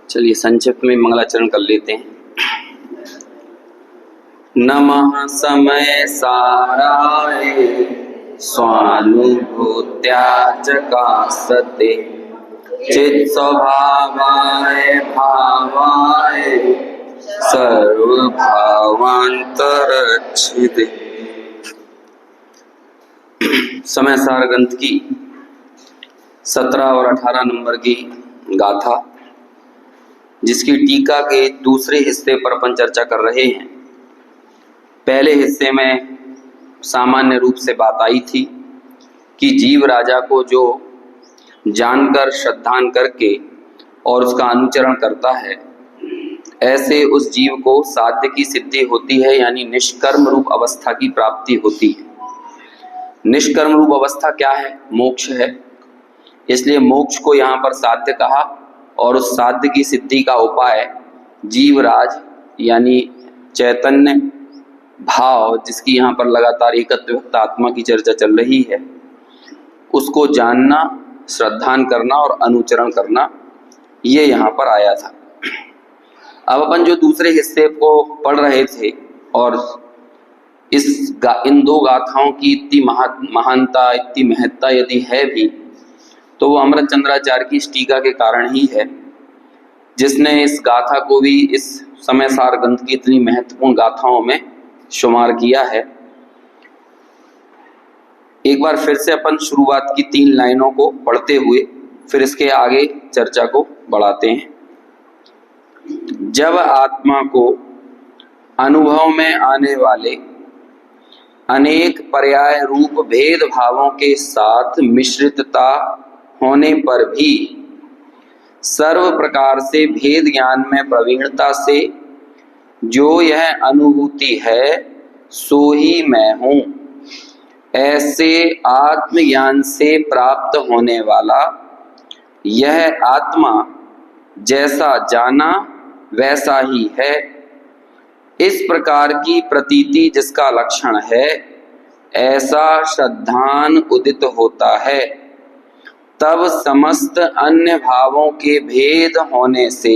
चलिए संक्षिप्त में मंगलाचरण कर लेते हैं। नमः समय साराय स्वानुभूत्या चकासते चित् स्वभावाय भावाय सर्वभावांतरच्छिदे। समय सार ग्रंथ की 17 और 18 नंबर की गाथा, जिसकी टीका के दूसरे हिस्से पर अपन चर्चा कर रहे हैं। पहले हिस्से में सामान्य रूप से बात आई थी कि जीव राजा को जो जानकर श्रद्धान करके और उसका अनुचरण करता है, ऐसे उस जीव को साध्य की सिद्धि होती है, यानी निष्कर्म रूप अवस्था की प्राप्ति होती है। निष्कर्म रूप अवस्था क्या है? मोक्ष है। इसलिए मोक्ष को यहाँ पर साध्य कहा, और उस साध्य की सिद्धि का उपाय जीवराज यानी चैतन्य भाव, जिसकी यहाँ पर लगातार एकत्व आत्मा की चर्चा चल रही है, उसको जानना, श्रद्धान करना और अनुचरण करना, ये यहाँ पर आया था। अब अपन जो दूसरे हिस्से को पढ़ रहे थे, और इन दो गाथाओं की इतनी महानता, इतनी महत्ता यदि है भी, तो वो अमृत चंद्राचार्य की टीका के कारण ही है, जिसने इस गाथा को भी इस समय सार ग्रंथ की इतनी महत्वपूर्ण गाथाओं में शुमार किया है। एक बार फिर से अपन शुरुआत की 3 लाइनों को पढ़ते हुए फिर इसके आगे चर्चा को बढ़ाते हैं। जब आत्मा को अनुभव में आने वाले अनेक पर्याय रूप भेद भावों के साथ मिश्रितता होने पर भी सर्व प्रकार से भेद ज्ञान में प्रवीणता से जो यह अनुभूति है सो ही मैं हूँ, ऐसे आत्मज्ञान से प्राप्त होने वाला यह आत्मा जैसा जाना वैसा ही है, इस प्रकार की प्रतीति जिसका लक्षण है, ऐसा श्रद्धान उदित होता है। तब समस्त अन्य भावों के भेद होने से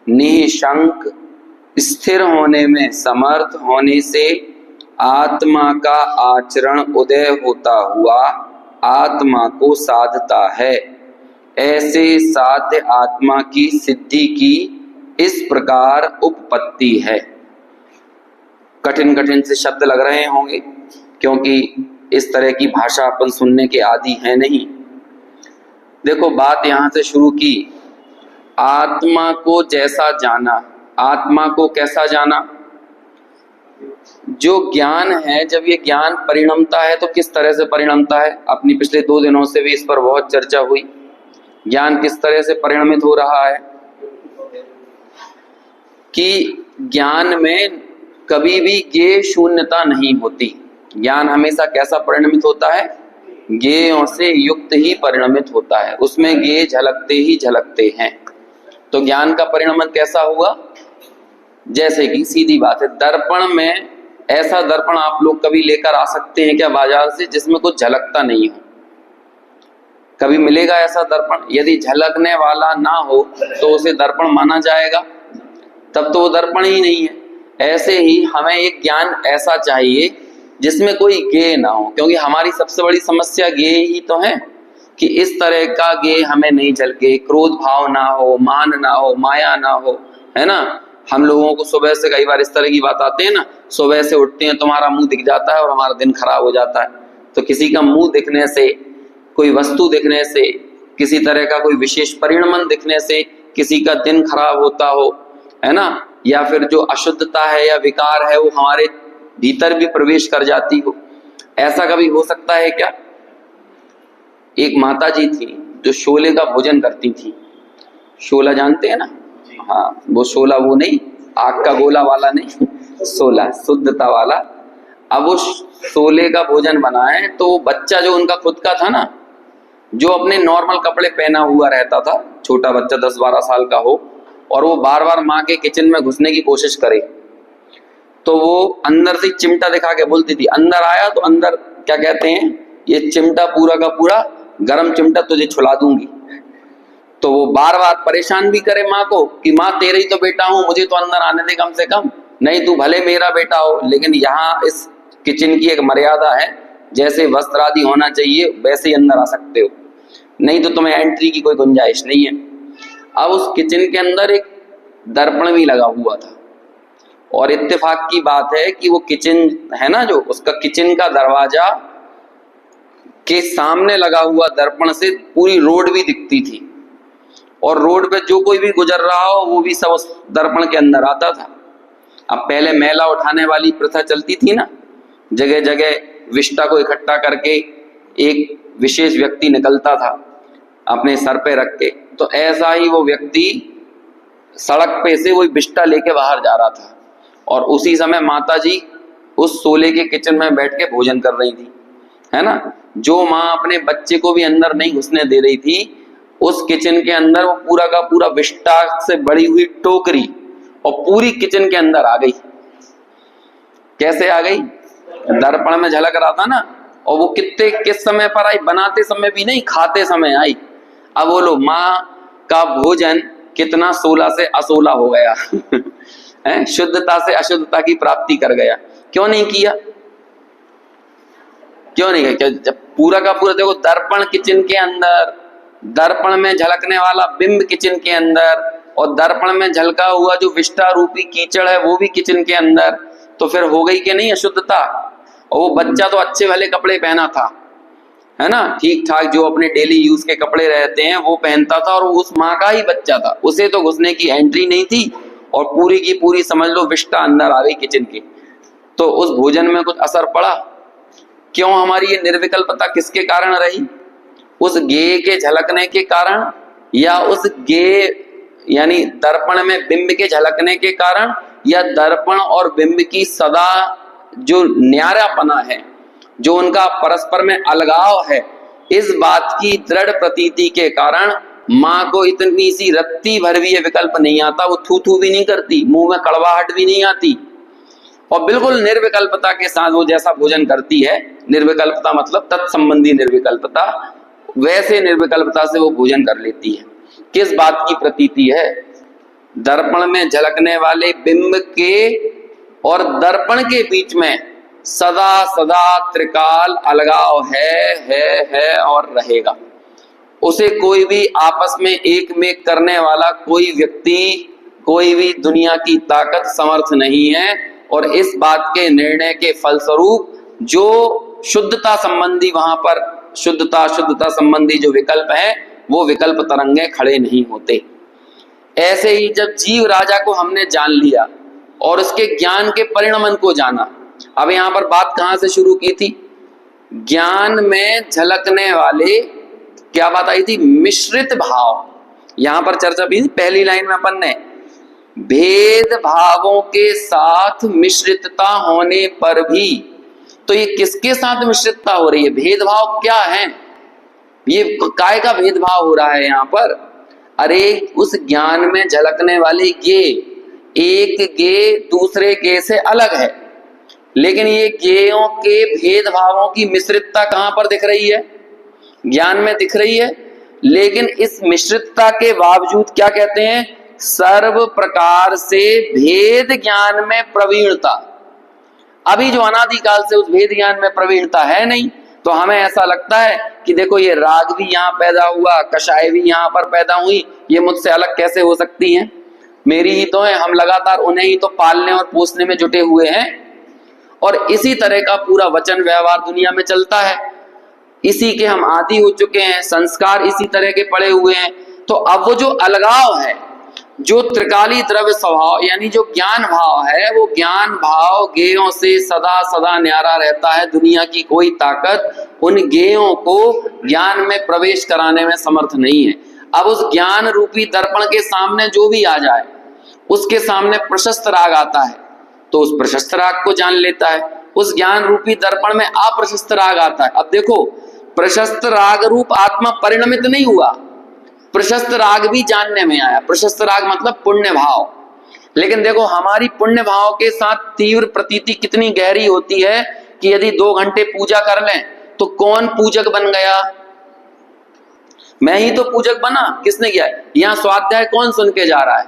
निशंक स्थिर होने में समर्थ होने से आत्मा का आचरण उदय होता हुआ आत्मा को साधता है। ऐसे साध्य आत्मा की सिद्धि की इस प्रकार उपपत्ति है। कठिन कठिन से शब्द लग रहे होंगे, क्योंकि इस तरह की भाषा अपन सुनने के आदी हैं नहीं। देखो, बात यहां से शुरू की, आत्मा को जैसा जाना, आत्मा को कैसा जाना? जो ज्ञान है, जब ये ज्ञान परिणमता है तो किस तरह से परिणमता है? अपनी पिछले 2 दिनों से भी इस पर बहुत चर्चा हुई। ज्ञान किस तरह से परिणमित हो रहा है कि ज्ञान में कभी भी ज्ञेय शून्यता नहीं होती। ज्ञान हमेशा कैसा परिणमित होता है? ज्ञेयों से युक्त ही परिणमित होता है, उसमें ज्ञेय झलकते ही झलकते हैं। तो ज्ञान का परिणमन कैसा हुआ? जैसे कि सीधी बात है, दर्पण में, ऐसा दर्पण आप लोग कभी लेकर आ सकते हैं क्या बाजार से, जिसमें कुछ झलकता नहीं हो? कभी मिलेगा ऐसा दर्पण? यदि झलकने वाला ना हो तो उसे दर्पण माना जाएगा? तब तो वो दर्पण ही नहीं है। ऐसे ही हमें एक ज्ञान ऐसा चाहिए जिसमें कोई ज्ञेय ना हो, क्योंकि हमारी सबसे बड़ी समस्या ज्ञेय ही तो है कि इस तरह का ज्ञेय हमें नहीं झलके, क्रोध भाव ना हो, मान ना हो, माया ना हो, है ना। हम लोगों को सुबह से कई बार इस तरह की बात आते हैं ना, सुबह से उठते हैं तुम्हारा मुंह दिख जाता है और हमारा दिन खराब हो जाता है। तो किसी का मुंह दिखने से, कोई वस्तु दिखने से, किसी तरह का कोई विशेष परिणमन दिखने से किसी का दिन खराब होता हो, है ना, या फिर जो अशुद्धता है या विकार है वो हमारे भीतर भी प्रवेश कर जाती हो, ऐसा कभी हो सकता है क्या? एक माता जी थी जो शोले का भोजन करती थी। शोला जानते हैं ना? हाँ, वो शोला, वो नहीं आग का गोला वाला नहीं, शोला शुद्धता वाला। अब वो शोले का भोजन बनाए तो बच्चा जो उनका खुद का था ना, जो अपने नॉर्मल कपड़े पहना हुआ रहता था, छोटा बच्चा 10-12 साल का हो, और वो बार बार माँ के किचन में घुसने की कोशिश करे, तो वो अंदर से चिमटा दिखा के बोलती थी, अंदर आया तो अंदर क्या कहते हैं, ये चिमटा पूरा का पूरा गरम चिमटा तुझे छुला दूंगी। तो वो बार बार परेशान भी करे माँ को कि माँ तेरे ही तो बेटा हूं, मुझे तो अंदर आने दे कम से कम, नहीं तू भले मेरा बेटा हो, लेकिन यहाँ इस किचन की एक मर्यादा है, जैसे वस्त्र आदि होना चाहिए वैसे ही अंदर आ सकते हो, नहीं तो तुम्हें एंट्री की कोई गुंजाइश नहीं है। अब उस किचन के अंदर एक दर्पण भी लगा हुआ था, और इत्तेफाक की बात है कि वो किचन है ना, जो उसका किचन का दरवाजा के सामने लगा हुआ दर्पण से पूरी रोड भी दिखती थी, और रोड पे जो कोई भी गुजर रहा हो वो भी सब उस दर्पण के अंदर आता था। अब पहले मैला उठाने वाली प्रथा चलती थी ना, जगह जगह विष्टा को इकट्ठा करके एक विशेष व्यक्ति निकलता था अपने सर पे रख के, तो ऐसा ही वो व्यक्ति सड़क पे से वही विष्टा लेके बाहर जा रहा था, और उसी समय माता जी उस सोले के किचन में बैठ के भोजन कर रही थी, है ना। जो माँ अपने बच्चे को भी अंदर नहीं घुसने दे रही थी, उस किचन के अंदर वो पूरा का पूरा विष्टा से बड़ी हुई टोकरी और पूरी किचन के अंदर आ गई। कैसे आ गई? दर्पण में झलक रहा था ना, और वो किस समय पर आई? बनाते समय भी नहीं, खाते समय आई। अब बोलो माँ का भोजन कितना सोला से असोला हो गया है, शुद्धता से अशुद्धता की प्राप्ति कर गया। क्यों नहीं किया? क्यों नहीं किया? जब पूरा का पूरा देखो दर्पण किचन के अंदर, दर्पण में झलकने वाला बिंब किचन के अंदर, और दर्पण में झलका हुआ जो विष्टा रूपी कीचड़ है वो भी किचन के अंदर, तो फिर हो गई कि नहीं अशुद्धता। और वो बच्चा तो अच्छे भले कपड़े पहना था, है ना, ठीक ठाक जो अपने डेली यूज के कपड़े रहते हैं वो पहनता था, और उस माँ का ही बच्चा था, उसे तो घुसने की एंट्री नहीं थी, और पूरी की पूरी समझ लो विष्टा अंदर आ गई किचन के। तो उस भोजन में कुछ असर पड़ा? क्यों? हमारी ये निर्विकल्पता किसके कारण रही? उस गेय के झलकने के कारण, या उस गेय यानी दर्पण में बिंब के झलकने के कारण, या दर्पण और बिंब की सदा जो न्यारापना है, जो उनका परस्पर में अलगाव है, इस बात की दृढ़ प्रतीति के कारण माँ को इतनी सी रत्ती भर भी ये विकल्प नहीं आता, वो थू थू भी नहीं करती, मुंह में कड़वाहट भी नहीं आती, और बिल्कुल निर्विकल्पता के साथ वो जैसा भोजन करती है, निर्विकल्पता मतलब तत्संबंधी निर्विकल्पता, वैसे निर्विकल्पता से वो भोजन कर लेती है। किस बात की प्रतीति है? दर्पण में झलकने वाले बिंब के और दर्पण के बीच में सदा सदा त्रिकाल अलगाव है और रहेगा। उसे कोई भी आपस में एक में करने वाला कोई व्यक्ति, कोई भी दुनिया की ताकत समर्थ नहीं है, और इस बात के निर्णय के फलस्वरूप जो शुद्धता संबंधी वहां पर शुद्धता संबंधी जो विकल्प है, वो विकल्प तरंगे खड़े नहीं होते। ऐसे ही जब जीव राजा को हमने जान लिया और उसके ज्ञान के परिणमन को जाना, अब यहां पर बात कहां से शुरू की थी? ज्ञान में झलकने वाले क्या बात आई थी? मिश्रित भाव। यहां पर चर्चा भी पहली लाइन में अपन ने भेद भावों के साथ मिश्रितता होने पर भी, तो ये किसके साथ मिश्रितता हो रही है? भेदभाव क्या है? ये काय का भेदभाव हो रहा है यहाँ पर? अरे उस ज्ञान में झलकने वाले गे, एक गे दूसरे गे से अलग है, लेकिन ये गेयों के भेदभावों की मिश्रितता कहां पर दिख रही है? ज्ञान में दिख रही है। लेकिन इस मिश्रितता के बावजूद क्या कहते हैं? सर्व प्रकार से भेद ज्ञान में प्रवीणता। अभी जो अनादिकाल से उस भेद ज्ञान में प्रवीणता है नहीं, तो हमें ऐसा लगता है कि देखो ये राग भी यहाँ पैदा हुआ, कषाय भी यहाँ पर पैदा हुई, ये मुझसे अलग कैसे हो सकती हैं? मेरी ही तो है, हम लगातार उन्हें ही तो पालने और पोसने में जुटे हुए हैं। और इसी तरह का पूरा वचन व्यवहार दुनिया में चलता है, इसी के हम आदी हो चुके हैं, संस्कार इसी तरह के पड़े हुए हैं। तो अब वो जो अलगाव है, जो त्रिकाली द्रव्य स्वभाव यानी जो ज्ञान भाव है, वो ज्ञान भाव गेयों से सदा सदा न्यारा रहता है। दुनिया की कोई ताकत उन गेयों को ज्ञान में प्रवेश कराने में समर्थ नहीं है। अब उस ज्ञान रूपी दर्पण के सामने जो भी आ जाए, उसके सामने प्रशस्त राग आता है, तो उस प्रशस्त राग को जान लेता है। उस ज्ञान रूपी दर्पण में अप्रशस्त राग आता है। अब देखो, प्रशस्त राग रूप आत्मा परिणमित नहीं हुआ, प्रशस्त राग भी जानने में आया। प्रशस्त राग मतलब पुण्य भाव। लेकिन देखो हमारी पुण्य भाव के साथ तीव्र प्रतीति कितनी गहरी होती है कि यदि 2 घंटे पूजा कर लें तो कौन पूजक बन गया? मैं ही तो पूजक बना, किसने किया? यहाँ स्वाध्याय कौन सुन के जा रहा है?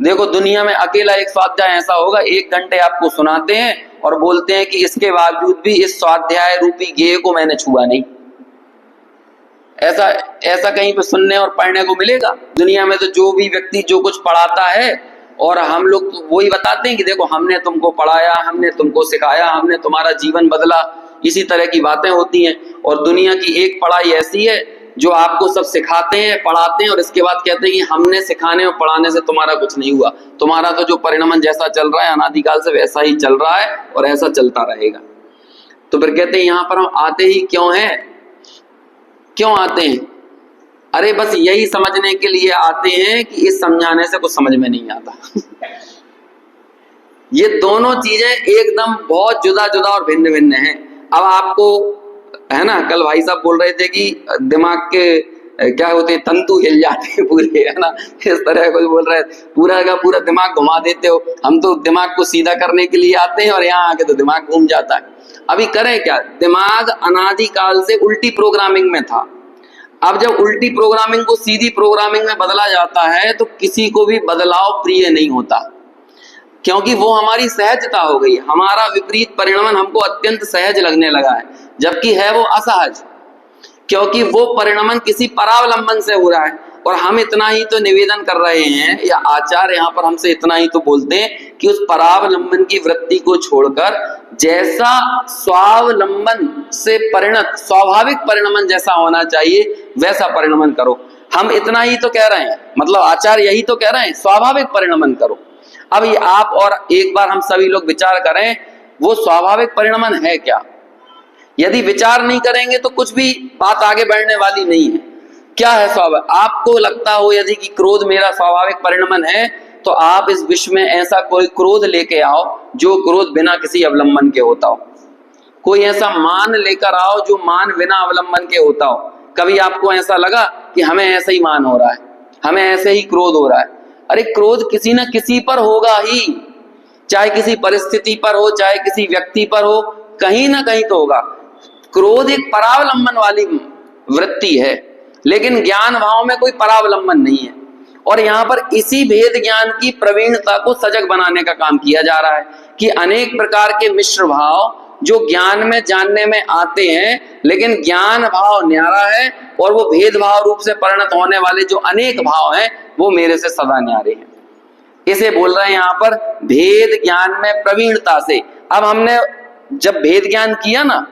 देखो दुनिया में अकेला एक स्वाध्याय ऐसा होगा, 1 घंटे आपको सुनाते हैं और बोलते हैं कि इसके बावजूद भी इस स्वाध्याय रूपी गेय को मैंने छुआ नहीं। ऐसा कहीं पे सुनने और पढ़ने को मिलेगा? दुनिया में तो जो भी व्यक्ति जो कुछ पढ़ाता है और हम लोग तो वही बताते हैं कि देखो हमने तुमको पढ़ाया, हमने तुमको सिखाया, हमने तुम्हारा जीवन बदला, इसी तरह की बातें होती हैं। और दुनिया की एक पढ़ाई ऐसी है जो आपको सब सिखाते हैं, पढ़ाते हैं और इसके बाद कहते हैं कि हमने सिखाने और पढ़ाने से तुम्हारा कुछ नहीं हुआ, तुम्हारा तो जो परिणमन जैसा चल रहा है अनादिकाल से वैसा ही चल रहा है और ऐसा चलता रहेगा। तो फिर कहते हैं यहाँ पर हम आते ही क्यों हैं? क्यों आते हैं? अरे बस यही समझने के लिए आते हैं कि इस समझाने से कुछ समझ में नहीं आता। ये दोनों चीजें एकदम बहुत जुदा जुदा और भिन्न भिन्न हैं। अब आपको है ना, कल भाई साहब बोल रहे थे कि दिमाग के क्या होते हैं, तंतु हिल जाते हैं पूरे, है ना, इस तरह कोई बोल रहा है पूरा का पूरा दिमाग घुमा देते हो। हम तो दिमाग को सीधा करने के लिए आते हैं और यहाँ आके तो दिमाग घूम जाता है। अभी करें क्या? दिमाग अनादिकाल से उल्टी प्रोग्रामिंग में था। अब जब उल्टी प्रोग्रामिंग को सीधी प्रोग्रामिंग में बदला जाता है तो किसी को भी बदलाव प्रिय नहीं होता, क्योंकि वो हमारी सहजता हो गई। हमारा विपरीत परिणमन हमको अत्यंत सहज लगने लगा है, जबकि है वो असहज, क्योंकि वो परिणमन किसी परावलंबन से हो रहा है। और हम इतना ही तो निवेदन कर रहे हैं, या आचार्य यहाँ पर हमसे इतना ही तो बोलते हैं कि उस परावलंबन की वृत्ति को छोड़कर जैसा स्वावलंबन से परिणत स्वाभाविक परिणमन जैसा होना चाहिए वैसा परिणमन करो। हम इतना ही तो कह रहे हैं, मतलब आचार्य यही तो कह रहे हैं, स्वाभाविक परिणमन करो। अब ये आप और एक बार हम सभी लोग विचार करें, वो स्वाभाविक परिणमन है क्या? यदि विचार नहीं करेंगे तो कुछ भी बात आगे बढ़ने वाली नहीं है। क्या है स्वाभाविक? आपको लगता हो यदि कि क्रोध मेरा स्वाभाविक परिणमन है, तो आप इस विश्व में ऐसा कोई क्रोध लेके आओ जो क्रोध बिना किसी अवलंबन के होता हो। कोई ऐसा मान लेकर आओ जो मान बिना अवलंबन के होता हो। कभी आपको ऐसा लगा कि हमें ऐसा ही मान हो रहा है, हमें ऐसे ही क्रोध हो रहा है? अरे क्रोध किसी न किसी पर होगा ही, चाहे किसी परिस्थिति पर हो, चाहे किसी व्यक्ति पर हो, कहीं ना कहीं तो होगा। क्रोध एक परावलंबन वाली वृत्ति है, लेकिन ज्ञान भाव में कोई परावलंबन नहीं है। और यहाँ पर इसी भेद ज्ञान की प्रवीणता को सजग बनाने का काम किया जा रहा है कि अनेक प्रकार के मिश्र भाव जो ज्ञान में जानने में आते हैं, लेकिन ज्ञान भाव न्यारा है और वो भेदभाव रूप से परिणत होने वाले जो अनेक भाव हैं वो मेरे से सदा न्यारे हैं। इसे बोल रहे हैं यहाँ पर भेद ज्ञान में प्रवीणता से। अब हमने जब भेद ज्ञान किया ना,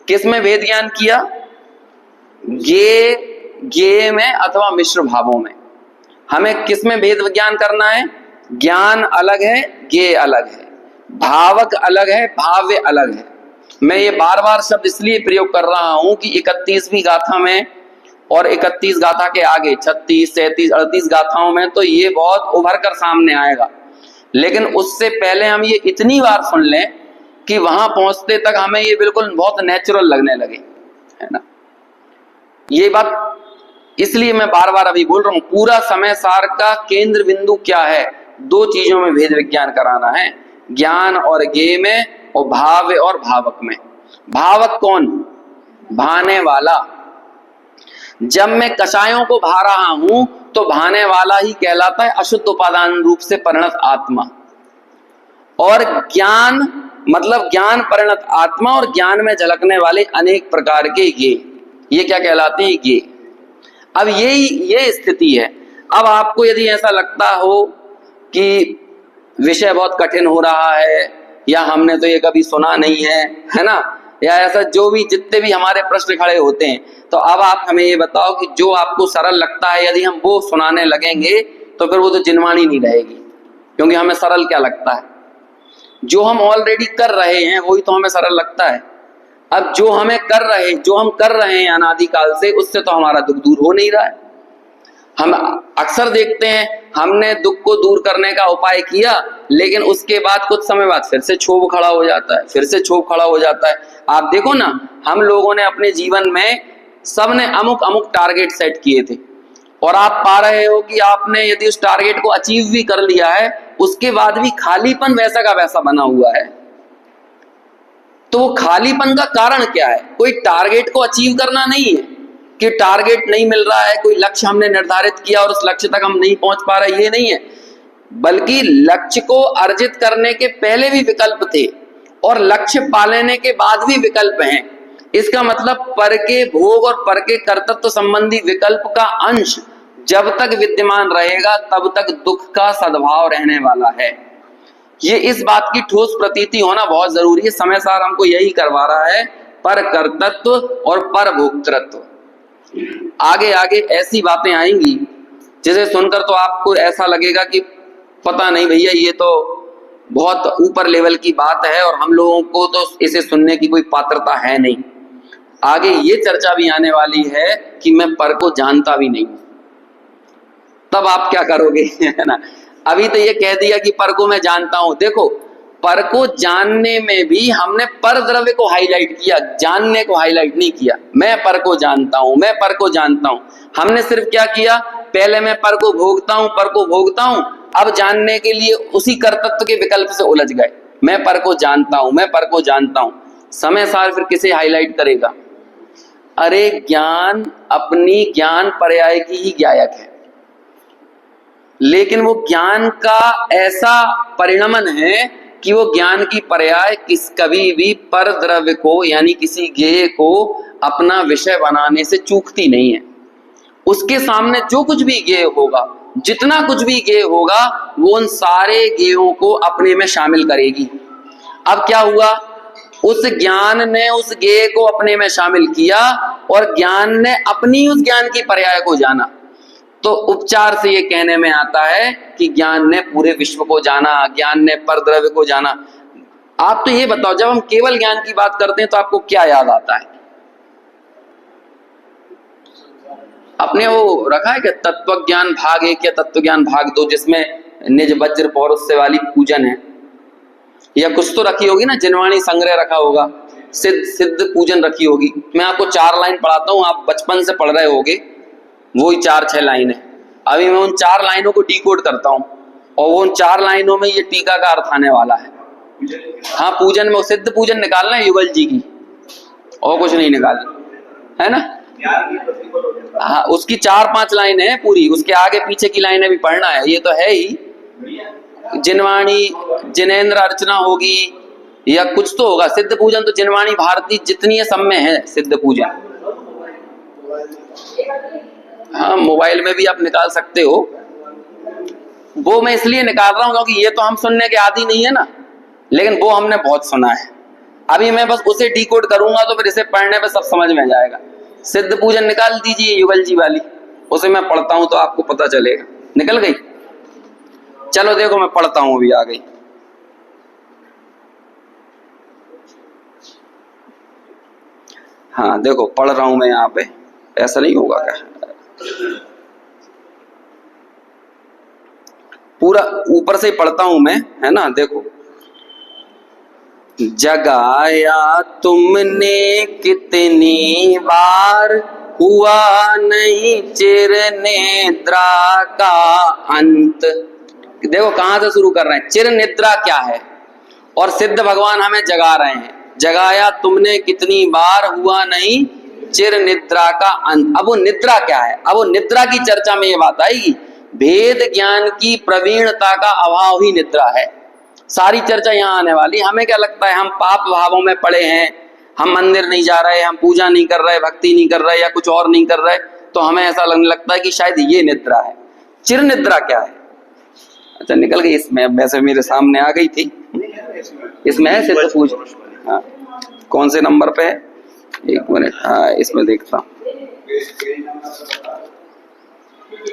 किस में भेद ज्ञान किया? गे में अथवा मिश्र भावों में। हमें किस में भेद ज्ञान करना है? ज्ञान अलग है, गे अलग है, भावक अलग है, भाव्य अलग है। मैं ये बार बार शब्द इसलिए प्रयोग कर रहा हूं कि 31वीं गाथा में और 31 गाथा के आगे 36, 37, 38 गाथाओं में तो ये बहुत उभर कर सामने आएगा। लेकिन उससे पहले हम ये इतनी बार सुन लें कि वहां पहुंचते तक हमें ये बिल्कुल बहुत नेचुरल लगने लगे, है ना। ये बात इसलिए मैं बार बार अभी बोल रहा हूं। पूरा समय सार का केंद्र बिंदु क्या है? 2 चीजों में भेद विज्ञान कराना है, ज्ञान और ज्ञेय में, और भाव्य और भावक में। भावक कौन? भाने वाला। जब मैं कषायों को भा रहा हूं तो भाने वाला ही कहलाता है अशुद्ध उपादान रूप से परिणत आत्मा। और ज्ञान मतलब ज्ञान परिणत आत्मा और ज्ञान में झलकने वाले अनेक प्रकार के ये क्या कहलाते हैं? ये। अब ये स्थिति है। अब आपको यदि ऐसा लगता हो कि विषय बहुत कठिन हो रहा है, या हमने तो ये कभी सुना नहीं है ना, या ऐसा जो भी जितने भी हमारे प्रश्न खड़े होते हैं, तो अब आप हमें ये बताओ कि जो आपको सरल लगता है यदि हम वो सुनाने लगेंगे तो फिर वो तो जिनवाणी नहीं रहेगी, क्योंकि हमें सरल क्या लगता है? जो हम ऑलरेडी कर रहे हैं वही तो हमें सरल लगता है। अब जो हम कर रहे हैं अनादिकाल से, उससे तो हमारा दुख दूर हो नहीं रहा है। हम अक्सर देखते हैं हमने दुख को दूर करने का उपाय किया, लेकिन उसके बाद कुछ समय बाद फिर से क्षोभ खड़ा हो जाता है, आप देखो ना, हम लोगों ने अपने जीवन में सबने अमुक टारगेट सेट किए थे, और आप पा रहे हो कि आपने यदि उस टारगेट को अचीव भी कर लिया है, उसके बाद भी खालीपन वैसा का वैसा बना हुआ है। तो वो खालीपन का कारण क्या है? कोई टारगेट को अचीव करना नहीं है, कि टारगेट नहीं मिल रहा है, कोई लक्ष्य हमने निर्धारित किया और उस लक्ष्य तक हम नहीं पहुंच पा रहे, ये नहीं है, बल्कि लक्ष्य को अर्जित करने के पहले भी विकल्प थे और लक्ष्य पा लेने के बाद भी विकल्प हैं। इसका मतलब पर के भोग और पर के कर्तृत्व संबंधी विकल्प का अंश जब तक विद्यमान रहेगा तब तक दुख का सद्भाव रहने वाला है। ये इस बात की ठोस प्रतीति होना बहुत जरूरी है। समय सार हमको यही करवा रहा है, पर कर्तृत्व और पर भोक्तृत्व। आगे आगे ऐसी बातें आएंगी जिसे सुनकर तो आपको ऐसा लगेगा कि पता नहीं भैया, ये तो बहुत ऊपर लेवल की बात है और हम लोगों को तो इसे सुनने की कोई पात्रता है नहीं। आगे ये चर्चा भी आने वाली है कि मैं पर को जानता भी नहीं हूं, तब आप क्या करोगे, है ना। अभी तो ये कह दिया कि पर को मैं जानता हूं। देखो, पर को जानने में भी हमने पर द्रव्य को हाईलाइट किया, जानने को हाईलाइट नहीं किया। मैं पर को जानता हूं, मैं पर को जानता हूं। हमने सिर्फ क्या किया, पहले मैं पर को भोगता हूं, पर को भोगता हूं, अब जानने के लिए उसी कर्तृत्व के विकल्प से उलझ गए। मैं पर को जानता हूं, मैं पर को जानता हूं। समय सार फिर किसे हाईलाइट करेगा? अरे ज्ञान अपनी ज्ञान पर्याय की ही ज्ञायक है, लेकिन वो ज्ञान का ऐसा परिणमन है कि वो ज्ञान की पर्याय कभी भी पर द्रव्य को यानी किसी ज्ञेय को अपना विषय बनाने से चूकती नहीं है। उसके सामने जो कुछ भी ज्ञेय होगा, जितना कुछ भी ज्ञेय होगा, वो उन सारे ज्ञेयों को अपने में शामिल करेगी। अब क्या हुआ, उस ज्ञान ने उस ज्ञेय को अपने में शामिल किया और ज्ञान ने अपनी उस ज्ञान की पर्याय को जाना। तो उपचार से ये कहने में आता है कि ज्ञान ने पूरे विश्व को जाना, ज्ञान ने परद्रव्य को जाना। आप तो ये बताओ, जब हम केवल ज्ञान की बात करते हैं तो आपको क्या याद आता है? आपने वो रखा है कि तत्व ज्ञान भाग 1 या तत्व ज्ञान भाग 2, जिसमें निज वज्र पौरुष वाली पूजन है, या कुछ तो रखी होगी ना, जिनवाणी संग्रह रखा होगा, सिद्ध पूजन रखी होगी। मैं आपको 4 लाइन पढ़ाता हूँ, आप बचपन से पढ़ रहे होगे, वही 4-6 लाइन है। अभी मैं उन 4 लाइनों को डिकोड करता हूं और वो उन 4 लाइनों में ये टीका का अर्थ आने वाला है। हाँ, पूजन में सिद्ध पूजन निकालना है युगल जी की, और कुछ नहीं निकालना है ना। हाँ, उसकी 4-5 लाइन है पूरी, उसके आगे पीछे की लाइनें भी पढ़ना है। ये तो है ही, जिनवाणी जिनेन्द्र अर्चना होगी या कुछ तो होगा। सिद्ध पूजन तो जिनवाणी भारती जितनी है सब में है सिद्ध पूजन। हाँ, मोबाइल में भी आप निकाल सकते हो। वो मैं इसलिए निकाल रहा हूं क्योंकि ये तो हम सुनने के आदी नहीं है ना, लेकिन वो हमने बहुत सुना है। अभी मैं बस उसे डिकोड करूंगा तो फिर इसे पढ़ने पे सब समझ में जाएगा। सिद्ध पूजन निकाल दीजिए युगल जी वाली, उसे मैं पढ़ता हूं तो आपको पता चलेगा। निकल गई? चलो देखो, मैं पढ़ता हूं, अभी आ गई। हाँ देखो, पढ़ रहा हूं मैं यहाँ पे, ऐसा नहीं होगा क्या? पूरा ऊपर से ही पढ़ता हूं मैं, है ना। देखो, जगाया तुमने कितनी बार, हुआ नहीं चिर निद्रा का अंत। देखो कहां से शुरू कर रहे हैं, चिर निद्रा क्या है, और सिद्ध भगवान हमें जगा रहे हैं। जगाया तुमने कितनी बार, हुआ नहीं चिर निद्रा का अंत। अब वो निद्रा क्या है? अब वो निद्रा की चर्चा में ये बात आएगी, भेद ज्ञान की प्रवीणता का अभाव ही निद्रा है। सारी चर्चा यहाँ आने वाली। हमें क्या लगता है, हम पाप भावों में पड़े हैं, हम मंदिर नहीं जा रहे, हम पूजा नहीं कर रहे, भक्ति नहीं कर रहे, या कुछ और नहीं कर रहे, तो हमें ऐसा लगने लगता है कि शायद ये निद्रा है। चिर निद्रा क्या है? अच्छा, निकल गई इसमें, वैसे मेरे सामने आ गई थी। इसमें है सिद्ध पूजन। हाँ, कौन से नंबर पे है? 1 मिनट। हाँ, इसमें देखता हूँ,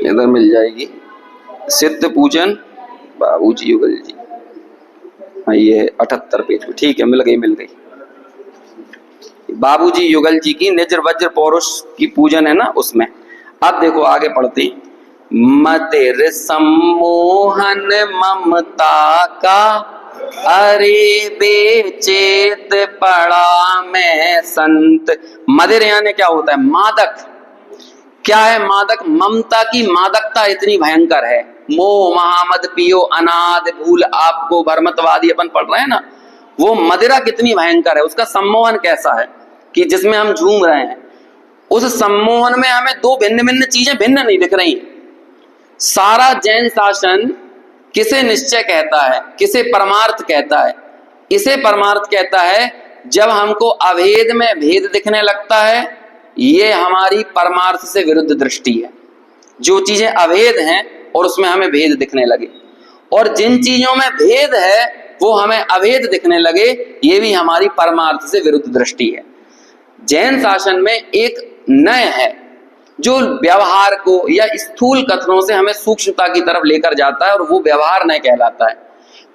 इधर मिल जाएगी। सिद्ध पूजन बाबूजी युगल जी। हाँ, ये 78 पेज पे। ठीक है, मिल गई। बाबूजी युगल जी की निज वज्र पौरुष की पूजन है ना, उसमें। अब देखो आगे पढ़ते हैं। मदिर सम्मोहन ममता का, अरे बेचेत पड़ा मैं संत। मदिर यानी क्या होता है? मादक। क्या है मादक? ममता की मादकता इतनी भयंकर है। मोह महामद पियो अनाद भूल आपको भरमतवादी, अपन पढ़ रहे हैं ना। वो मदिरा कितनी भयंकर है, उसका सम्मोहन कैसा है कि जिसमें हम झूम रहे हैं। उस सम्मोहन में हमें दो भिन्न भिन्न चीजें भिन्न नहीं दिख रही। सारा जैन शासन किसे निश्चय कहता है, किसे परमार्थ कहता है? इसे परमार्थ कहता है जब हमको अभेद में भेद दिखने लगता है, ये हमारी परमार्थ से विरुद्ध दृष्टि है। जो चीजें अभेद हैं और उसमें हमें भेद दिखने लगे, और जिन चीजों में भेद है वो हमें अभेद दिखने लगे, ये भी हमारी परमार्थ से विरुद्ध दृष्टि है। जैन शासन में एक नय है जो व्यवहार को या स्थूल कथनों से हमें सूक्ष्मता की तरफ लेकर जाता है, और वो व्यवहार नय कहलाता है।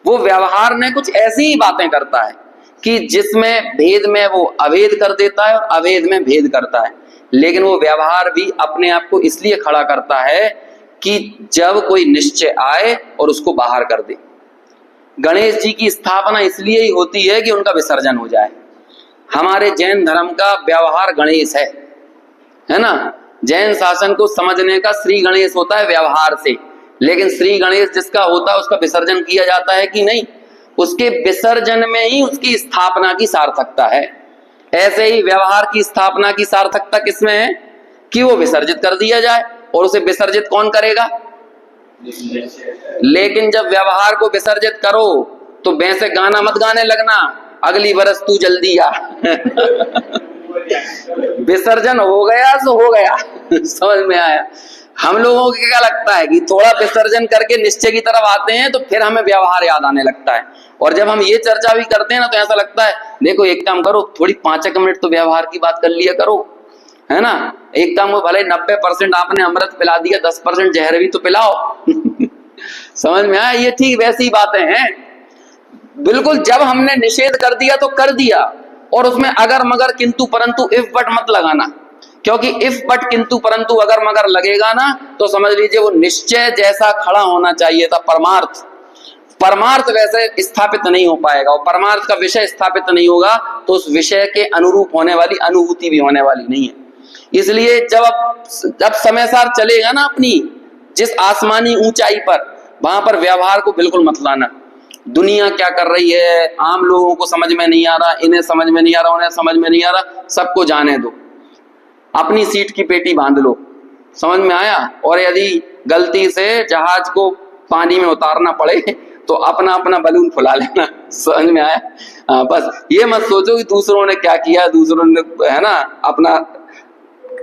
वो व्यवहार नय कुछ ऐसी ही बातें करता है कि जिसमें भेद में वो अभेद कर देता है और अभेद में भेद करता है, लेकिन वो व्यवहार भी अपने आप को इसलिए खड़ा करता है कि जब कोई निश्चय आए और उसको बाहर कर दे। गणेश जी की स्थापना इसलिए ही होती है कि उनका विसर्जन हो जाए। हमारे जैन धर्म का व्यवहार गणेश है ना। जैन शासन को समझने का श्री गणेश होता है व्यवहार से, लेकिन श्री गणेश जिसका होता है उसका विसर्जन किया जाता है कि नहीं? उसके विसर्जन में ही उसकी स्थापना की सार्थकता है। ऐसे ही व्यवहार की स्थापना की सार्थकता किसमें है? कि वो विसर्जित कर दिया जाए, और उसे विसर्जित कौन करेगा? लेकिन जब व्यवहार को विसर्जित करो तो वैसे गाना मत गाने लगना, अगली बरस तू जल्दी आ। विसर्जन हो गया सो हो गया। समझ में आया? हम लोगों को क्या लगता है कि थोड़ा विसर्जन करके निश्चय की तरफ आते हैं तो फिर हमें व्यवहार याद आने लगता है, और जब हम ये चर्चा भी करते हैं ना तो ऐसा लगता है देखो एक काम करो, थोड़ी 5 मिनट तो व्यवहार की बात कर लिया करो, है ना। एक काम को भले 90% आपने अमृत पिला दिया, 10% जहर भी तो पिलाओ। समझ में आया? ये ठीक वैसी बातें हैं। बिल्कुल जब हमने निषेध कर दिया तो कर दिया, और उसमें अगर मगर किंतु परंतु इफ बट मत लगाना, क्योंकि इफ बट किंतु परंतु अगर मगर लगेगा ना तो समझ लीजिए वो निश्चय जैसा खड़ा होना चाहिए था परमार्थ, परमार्थ वैसे स्थापित नहीं हो पाएगा, और परमार्थ का विषय स्थापित नहीं होगा तो उस विषय के अनुरूप होने वाली अनुभूति भी होने वाली नहीं है। इसलिए जब समय सार चलेगा ना अपनी जिस आसमानी ऊंचाई पर, वहां पर व्यवहार को बिल्कुल मत लाना। दुनिया क्या कर रही है, आम लोगों को समझ में नहीं आ रहा, इन्हें समझ में नहीं आ रहा, उन्हें समझ में नहीं आ रहा, सबको जाने दो, अपनी सीट की पेटी बांध लो। समझ में आया? और यदि गलती से जहाज को पानी में उतारना पड़े तो अपना अपना बलून फुला लेना। समझ में आया? बस ये मत सोचो कि दूसरों ने क्या किया, दूसरों ने, है ना, अपना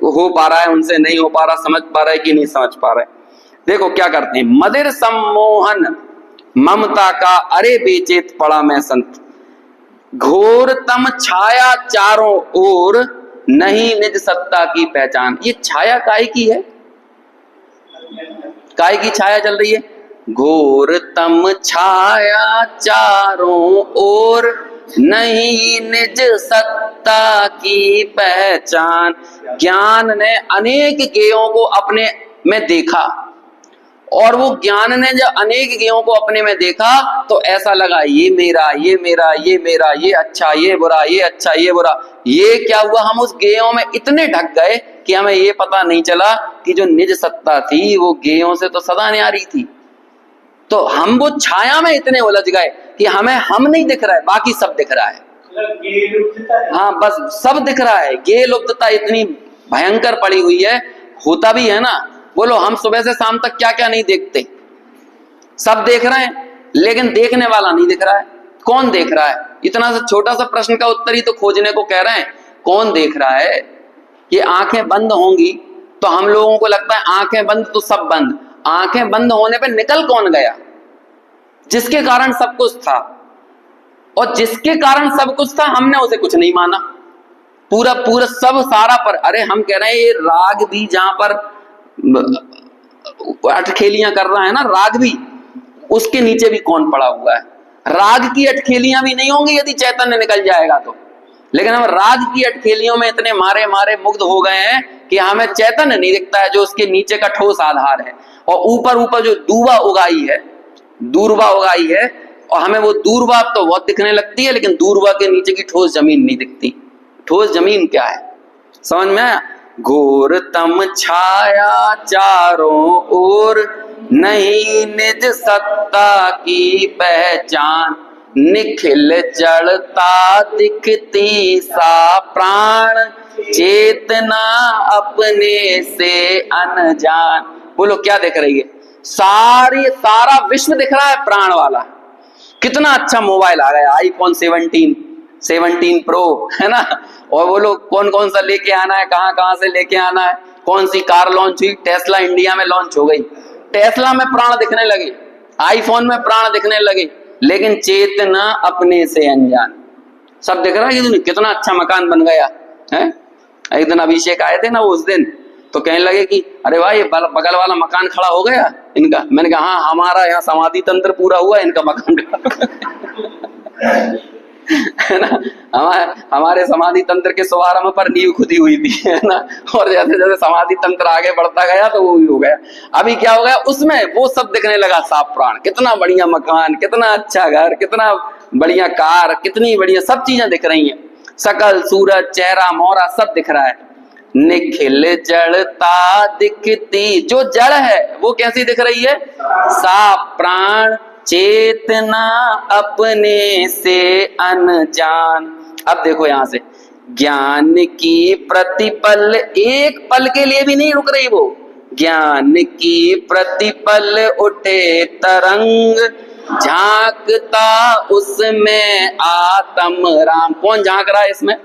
हो पा रहा है उनसे नहीं हो पा रहा, समझ पा रहा है कि नहीं समझ पा रहा है। देखो क्या करते हैं, मदिर सम्मोहन ममता का अरे बेचेत पड़ा मैं संत, घोर तम छाया चारों ओर नहीं निज सत्ता की पहचान। ये छाया काहे की है? काहे की छाया चल रही है? घोर तम छाया चारों ओर नहीं निज सत्ता की पहचान। ज्ञान ने अनेक गेयों को अपने में देखा, और वो ज्ञान ने जब अनेक गेयों को अपने में देखा तो ऐसा लगा ये मेरा, ये मेरा, ये मेरा, ये अच्छा, ये बुरा, ये अच्छा, ये बुरा। ये क्या हुआ, हम उस गेयों में इतने ढक गए कि हमें ये पता नहीं चला कि जो निज सत्ता थी वो गेयों से तो सदा न्यारी थी। तो हम वो छाया में इतने उलझ गए कि हमें हम नहीं दिख रहा है, बाकी सब दिख रहा है। हाँ बस सब दिख रहा है। गे लुप्तता इतनी भयंकर पड़ी हुई है, होता भी है ना। बोलो हम सुबह से शाम तक क्या क्या नहीं देखते, सब देख रहे हैं, लेकिन देखने वाला नहीं दिख रहा है। कौन देख रहा है? इतना सा छोटा सा प्रश्न का उत्तर ही तो खोजने को कह रहे हैं। कौन देख रहा है? ये आंखें बंद होंगी तो हम लोगों को लगता है आंखें बंद तो सब बंद। आंखें बंद होने पे निकल कौन गया? जिसके कारण सब कुछ था, और जिसके कारण सब कुछ था हमने उसे कुछ नहीं माना। पूरा पूरा सब सारा पर, अरे हम कह रहे हैं ये राग भी जहां पर अटखेलियां कर रहा है ना, राग भी, उसके नीचे भी कौन पड़ा हुआ है? राग की अटखेलियां भी नहीं होंगी यदि चैतन्य निकल जाएगा तो। लेकिन हम राग की अटखेलियों में इतने मारे मारे मुग्ध हो गए हैं कि हमें चैतन्य नहीं दिखता है जो उसके नीचे का ठोस आधार है, और ऊपर ऊपर जो दूर्वा उगाई है, और हमें वो दूर्वा तो बहुत दिखने लगती है, लेकिन दूर्वा के नीचे की ठोस जमीन नहीं दिखती। ठोस जमीन क्या है? समझ में आया? घोर तम छाया चारों ओर नहीं निज सत्ता की पहचान। निखिल जड़ता दिखती सा प्राण, चेतना अपने से अनजान। बोलो क्या दिख रही है? सारा विश्व दिख रहा है प्राण वाला। कितना अच्छा मोबाइल आ गया, आईफोन 17 प्रो, है ना। और बोलो कौन कौन सा लेके आना है, कहां कहां से लेके आना है, कौन सी कार लॉन्च हुई, टेस्ला इंडिया में लॉन्च हो गई। टेस्ला में प्राण दिखने लगे, आईफोन में प्राण दिखने लगे, लेकिन चेतना अपने से अनजान। सब दिख रहा है, कितना अच्छा मकान बन गया है। एक दिन अभिषेक आए थे ना उस दिन, तो कहने लगे कि अरे भाई बगल वाला मकान खड़ा हो गया इनका। मैंने कहा हाँ, हमारा यहाँ समाधि तंत्र पूरा हुआ, इनका मकान है ना। हमारे समाधि तंत्र के शुभारंभ पर नींव खुदी हुई थी, है ना। और जैसे जैसे समाधि तंत्र आगे बढ़ता गया तो वो भी हो गया। अभी क्या हो गया, उसमें वो सब दिखने लगा साफ प्राण। कितना बढ़िया मकान, कितना अच्छा घर, कितना बढ़िया कार, कितनी बढ़िया सब चीजें दिख रही हैं। सकल सूरज, चेहरा, मोहरा सब दिख रहा है। निखिल जड़ता दिखती, जो जड़ है वो कैसी दिख रही है? साफ प्राण, चेतना अपने से अनजान। अब देखो यहां से, ज्ञान की प्रतिपल, एक पल के लिए भी नहीं रुक रही वो। ज्ञान की प्रतिपल उठे तरंग, झांकता उसमें आत्म राम। कौन झांक रहा है इसमें?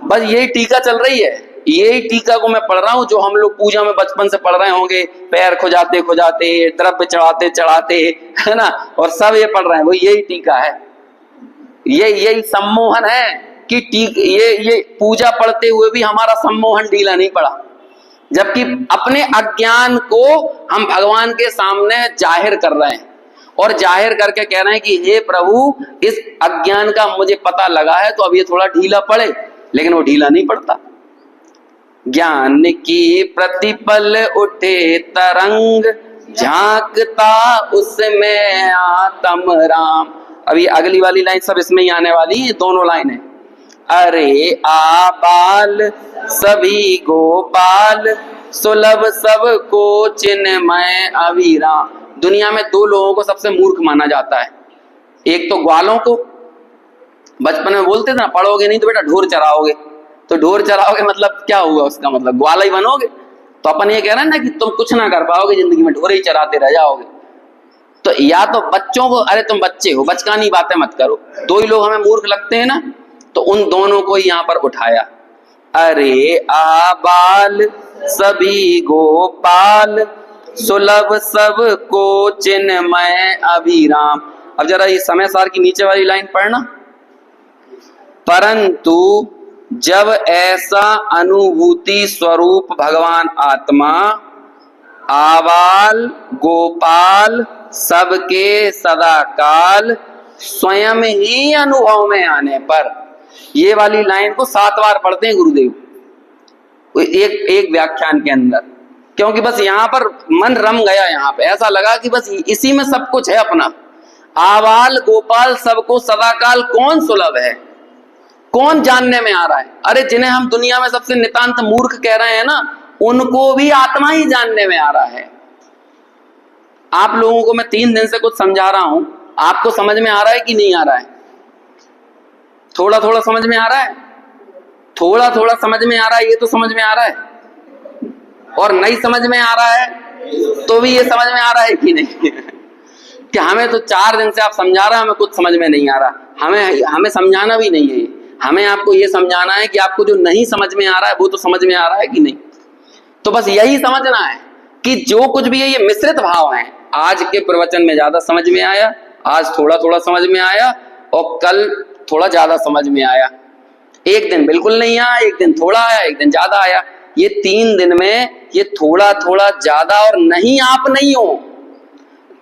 बस यही टीका चल रही है, यही टीका को मैं पढ़ रहा हूं, जो हम लोग पूजा में बचपन से पढ़ रहे होंगे। पैर खुजाते खुजाते, द्रव्य चढ़ाते चढ़ाते, है ना। और सब ये पढ़ रहे हैं, वो यही टीका है, यही सम्मोहन है कि ये पूजा पढ़ते हुए भी हमारा सम्मोहन ढीला नहीं पड़ा। जबकि अपने अज्ञान को हम भगवान के सामने जाहिर कर रहे हैं, और जाहिर करके कह रहे हैं कि हे प्रभु, इस अज्ञान का मुझे पता लगा है, तो अब ये थोड़ा ढीला पड़े। लेकिन वो ढीला नहीं पड़ता। ज्ञान की प्रतिपल उठे तरंग, झांकता उसमें आत्म राम। अभी अगली वाली लाइन सब इसमें ही आने वाली है, दोनों लाइन है। अरे आबाल सभी गोपाल, सुलभ सबको चिन्मय अविराम। दुनिया में दो लोगों को सबसे मूर्ख माना जाता है। एक तो ग्वालों को, बचपन में बोलते थे ना, पढ़ोगे नहीं तो बेटा ढोर चराओगे। तो ढोर चराओगे मतलब क्या हुआ, उसका मतलब ग्वाला ही बनोगे। तो अपन ये कह रहे हैं ना कि तुम कुछ ना कर पाओगे जिंदगी में, ढोर ही चराते रह जाओगे। तो या तो बच्चों को, अरे तुम बच्चे हो, बचकानी बातें मत करो। दो ही लोग हमें मूर्ख लगते हैं ना, तो उन दोनों को ही यहाँ पर उठाया। अरे आबाल सभी गोपाल, सुलभ सबको चिन्मय अभिराम। अब जरा ये समय सार की नीचे वाली लाइन पढ़ना। परंतु जब ऐसा अनुभूति स्वरूप भगवान आत्मा, आबाल गोपाल सबके सदा काल, स्वयं ही अनुभव में आने पर। ये वाली लाइन को 7 बार पढ़ते हैं गुरुदेव एक व्याख्यान के अंदर, क्योंकि बस यहाँ पर मन रम गया। यहाँ पे ऐसा लगा कि बस इसी में सब कुछ है अपना। आबाल गोपाल सबको सदाकाल कौन सुलभ है, कौन जानने में आ रहा है? अरे जिन्हें हम दुनिया में सबसे नितांत मूर्ख कह रहे हैं ना, उनको भी आत्मा ही जानने में आ रहा है। आप लोगों को मैं 3 दिन से कुछ समझा रहा हूं, आपको समझ में आ रहा है कि नहीं आ रहा है? थोड़ा थोड़ा समझ में आ रहा है, थोड़ा थोड़ा समझ में आ रहा है, ये तो समझ में आ रहा है। और नहीं समझ में आ रहा है तो भी ये समझ में आ रहा है कि नहीं? कि हमें तो 4 दिन से आप समझा रहे हैं, हमें कुछ समझ में नहीं आ रहा। हमें समझाना भी नहीं है, हमें आपको ये समझाना है कि आपको जो नहीं समझ में आ रहा है वो तो समझ में आ रहा है कि नहीं। तो बस यही समझना है कि जो कुछ भी है ये मिश्रित भाव है। आज के प्रवचन में ज्यादा समझ में आया, आज थोड़ा थोड़ा समझ में आया, और कल थोड़ा ज्यादा समझ में आया। एक दिन बिल्कुल नहीं आया, एक दिन थोड़ा आया, एक दिन ज्यादा आया। ये 3 दिन में ये थोड़ा थोड़ा ज्यादा और नहीं आप नहीं हो।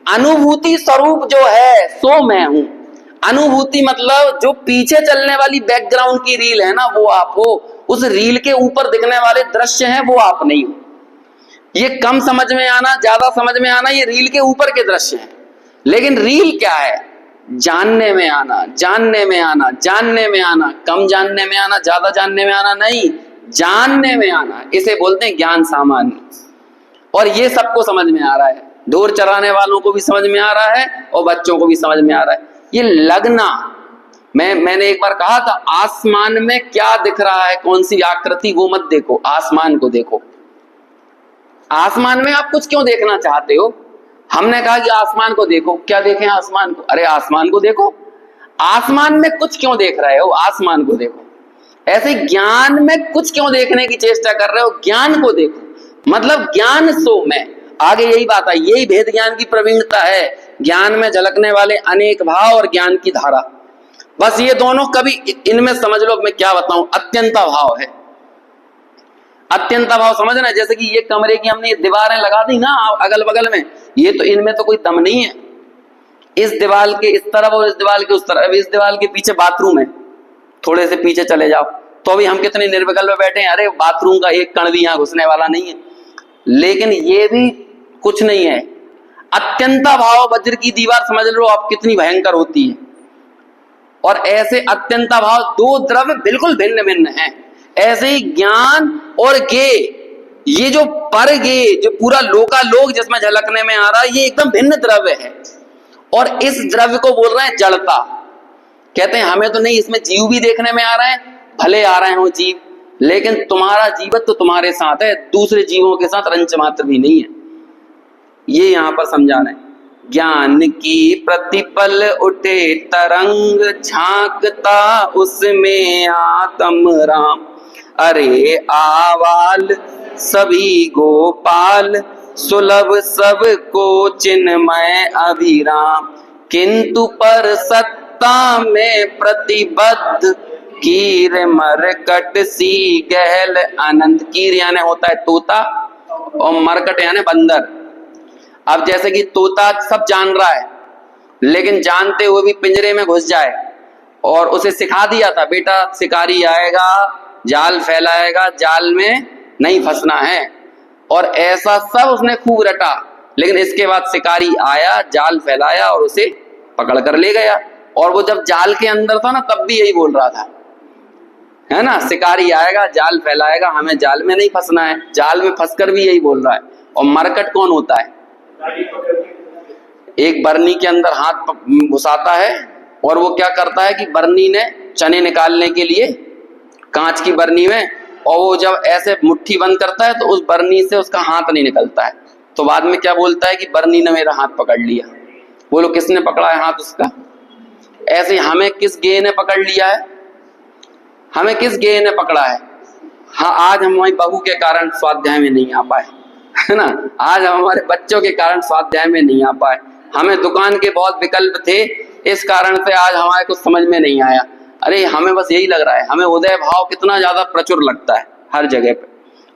अनुभूति स्वरूप जो है सो मैं हूं। अनुभूति मतलब जो पीछे चलने वाली बैकग्राउंड की रील है ना, वो आप हो। उस रील के ऊपर दिखने वाले दृश्य हैं, वो आप नहीं हो। ये कम समझ में आना, ज्यादा समझ में आना, ये रील के ऊपर के दृश्य हैं। लेकिन रील क्या है? जानने में आना, जानने में आना, जानने में आना। कम जानने में आना, ज्यादा जानने में आना नहीं, जानने में आना। इसे बोलते हैं ज्ञान सामान्य। और ये सबको समझ में आ रहा है। ढोर चराने वालों को भी समझ में आ रहा है और बच्चों को भी समझ में आ रहा है। ये लगना, मैंने एक बार कहा था आसमान में क्या दिख रहा है, कौन सी आकृति, वो मत देखो, आसमान को देखो। आसमान में आप कुछ क्यों देखना चाहते हो? हमने कहा कि आसमान को देखो, क्या देखें आसमान को? अरे आसमान को देखो, आसमान में कुछ क्यों देख रहे हो? आसमान को देखो। ऐसे ज्ञान में कुछ क्यों देखने की चेष्टा कर रहे हो? ज्ञान को देखो। मतलब ज्ञान सो में, आगे यही बात है, यही भेद ज्ञान की प्रवीणता है, ज्ञान में झलकने वाले अनेक भाव और ज्ञान की धारा। बस ये दोनों कभी, इनमें समझ लो मैं क्या बताऊं, अत्यंता भाव है। अत्यंता भाव समझना, जैसे कि ये कमरे की हमने दीवारें लगा दी ना अगल बगल में, ये तो इनमें तो कोई दम नहीं है। इस दीवार के इस तरफ और इस दीवार के उस तरफ, इस दीवार के पीछे बाथरूम है, थोड़े से पीछे चले जाओ तो अभी हम कितने निर्विकल्प में बैठे हैं, अरे बाथरूम का एक कण भी यहाँ घुसने वाला नहीं है। लेकिन ये भी कुछ नहीं है। अत्यंता भाव वज्र की दीवार समझ लो आप कितनी भयंकर होती है। और ऐसे अत्यंता भाव दो द्रव्य बिल्कुल भिन्न भिन्न हैं। ऐसे ही ज्ञान और गे, ये जो पर गे, जो पूरा लोकालोक जिसमें झलकने में आ रहा है, ये एकदम भिन्न द्रव्य है। और इस द्रव्य को बोल रहे हैं जड़ता। कहते हैं हमें तो नहीं, इसमें जीव भी देखने में आ रहे हैं, भले आ रहे हो जीव, लेकिन तुम्हारा जीवत तो तुम्हारे साथ है, दूसरे जीवों के साथ रंच मात्र भी नहीं है। ये यहां पर समझा रहे हैं। ज्ञान की प्रतिपल उठे तरंग, झांकता उसमें आत्म राम। अरे आवाल सभी गोपाल, सुलभ सब को चिन्मय अभिराम। किंतु पर सत्ता में प्रतिबद्ध, कीर मरकट सी गहल अनंत। कीर यानी होता है तोता और मरकट यानी बंदर। अब जैसे कि तोता सब जान रहा है, लेकिन जानते हुए भी पिंजरे में घुस जाए, और उसे सिखा दिया था बेटा शिकारी आएगा जाल फैलाएगा, जाल में नहीं फंसना है, और ऐसा सब उसने खूब रटा, लेकिन इसके बाद शिकारी आया, जाल फैलाया और उसे पकड़ कर ले गया। और वो जब जाल के अंदर था ना, तब भी यही बोल रहा था, है ना, शिकारी आएगा जाल फैलाएगा, हमें जाल में नहीं फंसना है। जाल में फंसकर भी यही बोल रहा है। और मरकट कौन होता है? एक बरनी के अंदर हाथ घुसाता है, और वो क्या करता है कि बरनी ने चने निकालने के लिए, कांच की बरनी में, और वो जब ऐसे मुट्ठी बंद करता है तो उस बरनी से उसका हाथ नहीं निकलता है। तो बाद में क्या बोलता है कि बरनी ने मेरा हाथ पकड़ लिया। बोलो किसने पकड़ा है हाथ उसका? ऐसे हमें किस गेय ने पकड़ लिया है? हमें किस गेय ने पकड़ा है? हाँ, आज हमारी बहू के कारण स्वाध्याय में नहीं आ पाए, है ना, आज हमारे बच्चों के कारण स्वाध्याय में नहीं आ पाए, हमें दुकान के बहुत विकल्प थे, इस कारण से आज हमारे कुछ समझ में नहीं आया। अरे हमें बस यही लग रहा है, हमें उदय भाव कितना ज्यादा प्रचुर लगता है हर जगह पे।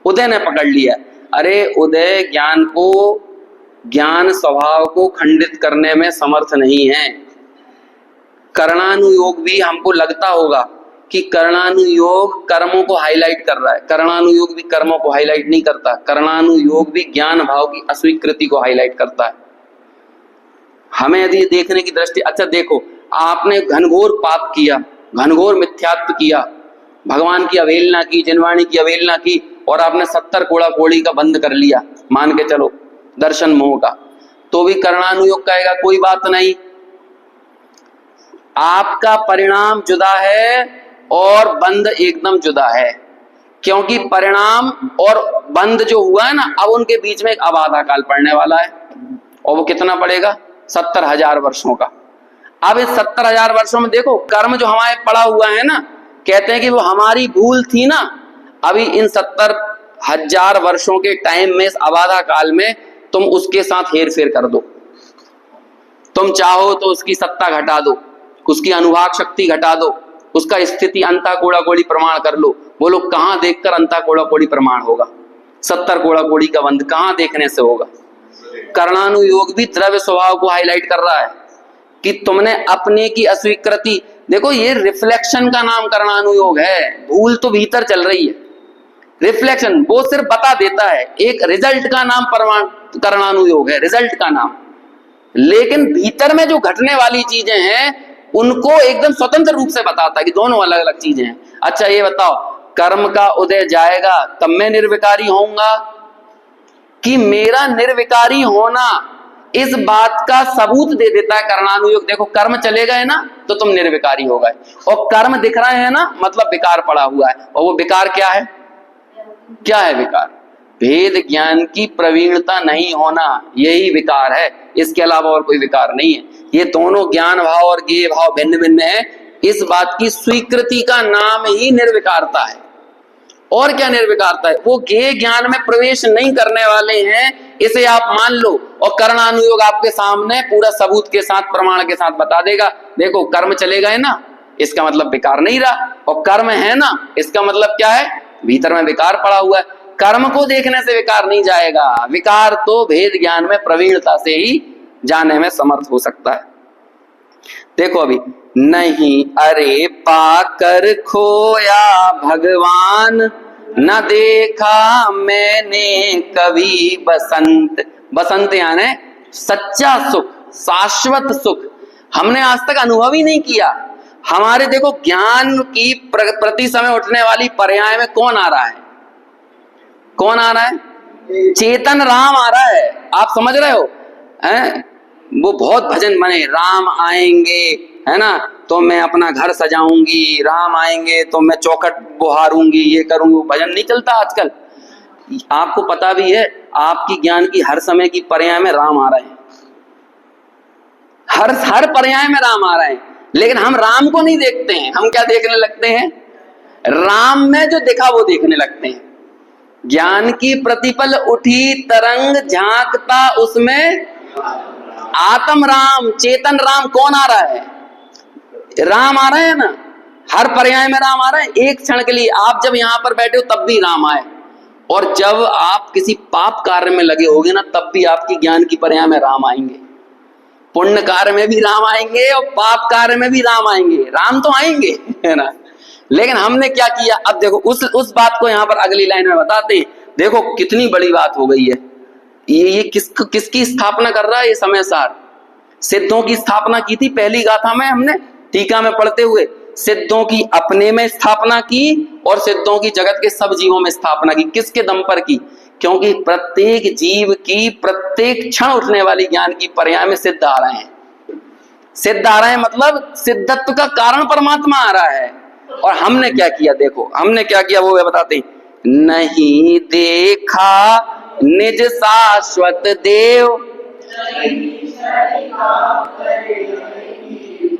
उदय ने पकड़ लिया। अरे उदय ज्ञान को, ज्ञान स्वभाव को खंडित करने में समर्थ नहीं है। कर्णानुयोग भी हमको लगता होगा कि कर्णानुयोग कर्मों को हाईलाइट कर रहा है, कर्णानुयोग भी कर्मों को हाईलाइट नहीं करता। कर्णानुयोग भी ज्ञान भाव की अस्वीकृति को हाईलाइट करता है। हमें यदि देखने की दृष्टि, अच्छा देखो, आपने घनघोर पाप किया, घनघोर मिथ्यात्व किया, भगवान की अवहेलना की, जिनवाणी की अवहेलना की, और आपने 70 कोड़ा कोड़ी का बंद कर लिया, मान के चलो दर्शन मोह का, तो भी कर्णानुयोग कहेगा कोई बात नहीं, आपका परिणाम जुदा है और बंद एकदम जुदा है। क्योंकि परिणाम और बंद जो हुआ है ना, अब उनके बीच में एक अबाधा काल पड़ने वाला है, और वो कितना पड़ेगा? 70,000 वर्षों का। अब इस 70,000 वर्षों में देखो, कर्म जो हमारे पड़ा हुआ है ना, कहते हैं कि वो हमारी भूल थी ना, अभी इन 70,000 वर्षों के टाइम में, इस अबाधा काल में, तुम उसके साथ हेर फेर कर दो। तुम चाहो तो उसकी सत्ता घटा दो, उसकी अनुभाग शक्ति घटा दो, उसका स्थिति अंता कोड़ा कोड़ी प्रमाण कर लो। बोलो कहां देखकर अंता कोड़ा कोड़ी प्रमाण होगा? 70 कोड़ा कोड़ी का बंध कहां देखने से होगा? कर्णानुयोग भी द्रव्य स्वभाव को हाईलाइट कर रहा है कि तुमने अपने की अस्वीकृति, देखो ये रिफ्लेक्शन का नाम कर्णानुयोग है। भूल तो भीतर चल रही है, रिफ्लेक्शन वो सिर्फ बता देता है, एक रिजल्ट का नाम कर्णानुयोग है, रिजल्ट का नाम। लेकिन भीतर में जो घटने वाली चीजें हैं उनको एकदम स्वतंत्र रूप से बताता है कि दोनों अलग अलग चीजें हैं। अच्छा ये बताओ, कर्म का उदय जाएगा तब मैं निर्विकारी होऊंगा, कि मेरा निर्विकारी होना इस बात का सबूत दे देता है करणानुयोग। देखो कर्म चले गए ना तो तुम निर्विकारी हो गए, और कर्म दिख रहे हैं ना मतलब विकार पड़ा हुआ है। और वो विकार क्या है? क्या है विकार? भेद ज्ञान की प्रवीणता नहीं होना, यही विकार है, इसके अलावा और कोई विकार नहीं है। ये दोनों ज्ञान भाव और ज्ञेय भाव भिन्न भिन्न है, इस बात की स्वीकृति का नाम ही निर्विकारता है। और क्या निर्विकारता है? वो ज्ञेय ज्ञान में प्रवेश नहीं करने वाले हैं, इसे आप मान लो। और कर्णानुयोग आपके सामने पूरा सबूत के साथ, प्रमाण के साथ बता देगा। देखो कर्म चले गए ना, इसका मतलब विकार नहीं रहा, और कर्म है ना, इसका मतलब क्या है? भीतर में विकार पड़ा हुआ है। कर्म को देखने से विकार नहीं जाएगा, विकार तो भेद ज्ञान में प्रवीणता से ही जाने में समर्थ हो सकता है। देखो अभी, नहीं अरे पाकर खोया भगवान, न देखा मैंने कभी बसंत। बसंत यानी सच्चा सुख, शाश्वत सुख हमने आज तक अनुभव ही नहीं किया। हमारे देखो ज्ञान की प्रति समय उठने वाली पर्याय में कौन आ रहा है? कौन आ रहा है? चेतन राम आ रहा है। आप समझ रहे हो? हैं? वो बहुत भजन बने, राम आएंगे है ना तो मैं अपना घर सजाऊंगी, राम आएंगे तो मैं चौखट बुहारूंगी, ये करूंगी। वो भजन नहीं चलता आजकल। आपको पता भी है आपकी ज्ञान की हर समय की पर्याय में राम आ रहे हैं, हर पर्याय में राम आ रहे हैं, लेकिन हम राम को नहीं देखते हैं। हम क्या देखने लगते हैं? राम में जो दिखा वो देखने लगते हैं। ज्ञान की प्रतिपल उठी तरंग झांकता उसमें आत्म राम, चेतन राम कौन आ रहा है? राम आ रहे हैं ना, हर पर्याय में राम आ रहे हैं। एक क्षण के लिए आप जब यहां पर बैठे हो तब भी राम आए, और जब आप किसी पाप कार्य में लगे होगे ना तब भी आपकी ज्ञान की पर्याय में राम आएंगे। पुण्य कार्य में भी राम आएंगे और पाप कार्य में भी राम आएंगे। राम तो आएंगे है ना, लेकिन हमने क्या किया? अब देखो उस बात को यहां पर अगली लाइन में बताते हैं। देखो कितनी बड़ी बात हो गई है। ये किसकी स्थापना कर रहा है? ये समय सार सिद्धों की स्थापना की थी पहली गाथा में, हमने टीका में पढ़ते हुए। सिद्धों की अपने में स्थापना की और सिद्धों की जगत के सब जीवों में स्थापना की। किसके दम पर की? क्योंकि प्रत्येक जीव की प्रत्येक क्षण उठने वाली ज्ञान की पर्याय में सिद्ध आ रहे हैं। सिद्ध आ रहे हैं मतलब सिद्धत्व का कारण परमात्मा आ रहा है। और हमने क्या किया? देखो हमने क्या किया वो बताते हैं। नहीं देखा निज शाश्वत देव।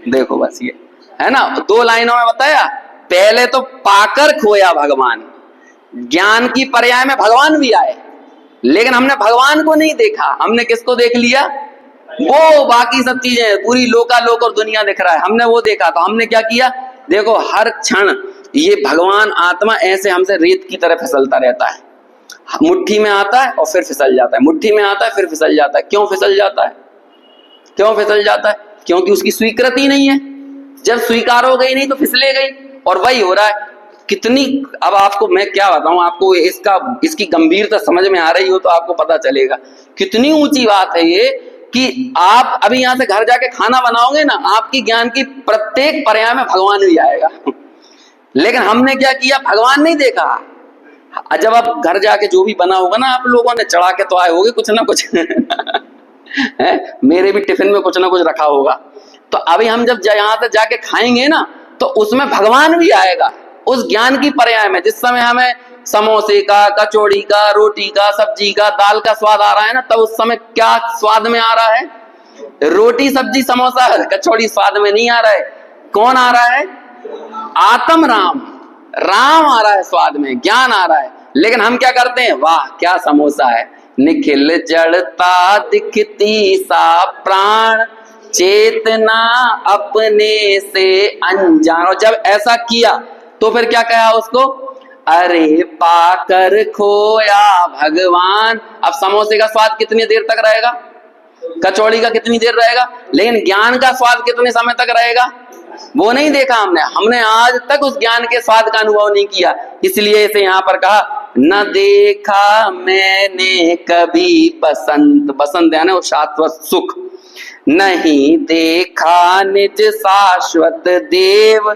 देखो बस ये है ना, दो लाइनों में बताया। पहले तो पाकर खोया भगवान, ज्ञान की पर्याय में भगवान भी आए, लेकिन हमने भगवान को नहीं देखा। हमने किसको देख लिया? वो बाकी सब चीजें, पूरी लोकालोक और दुनिया दिख रहा है, हमने वो देखा। तो हमने क्या किया? देखो हर क्षण ये भगवान आत्मा ऐसे हमसे रेत की तरह फिसलता रहता है। मुट्ठी में आता है और फिर फिसल जाता है, मुट्ठी में आता है फिर फिसल जाता है। क्यों फिसल जाता है? क्यों फिसल जाता है? क्योंकि उसकी स्वीकृति नहीं है। जब स्वीकार हो गई नहीं तो फिसले गई, और वही हो रहा है। कितनी, अब आपको मैं क्या बताऊं, आपको इसकी गंभीरता समझ में आ रही हो तो आपको पता चलेगा कितनी ऊंची बात है ये, कि आप अभी यहां से घर जाके खाना बनाओगे ना, आपकी ज्ञान की प्रत्येक पर्याय में भगवान भी आएगा। लेकिन हमने क्या किया? भगवान नहीं देखा। जब आप घर जाके जो भी बना होगा ना, आप लोगों ने चढ़ा के तो आए होगे कुछ ना कुछ है, मेरे भी टिफिन में कुछ ना कुछ रखा होगा। तो अभी हम जब यहां से जाके खाएंगे ना तो उसमें भगवान भी आएगा उस ज्ञान की पर्याय में। जिस समय हमें समोसे का, कचौड़ी का, रोटी का, सब्जी का, दाल का स्वाद आ रहा है ना, तब उस समय क्या स्वाद में आ रहा है? रोटी सब्जी समोसा कचौड़ी स्वाद में नहीं आ रहा है। कौन आ रहा है? आत्म राम, राम आ रहा है स्वाद में, ज्ञान आ रहा है। लेकिन हम क्या करते हैं? वाह क्या समोसा है, निखिल जड़ता दिखती सा प्राण, चेतना अपने से अनजान। और जब ऐसा किया तो फिर क्या कहा उसको? अरे पाकर खोया भगवान। अब समोसे का स्वाद कितनी देर तक रहेगा? कचौड़ी का कितनी देर रहेगा? लेकिन ज्ञान का स्वाद कितने समय तक रहेगा? वो नहीं देखा हमने आज तक उस ज्ञान के स्वाद का अनुभव नहीं किया। इसलिए इसे यहां पर कहा, न देखा मैंने कभी बसंत। बसंत यानी वो शाश्वत सुख। नहीं देखा निज शाश्वत देव,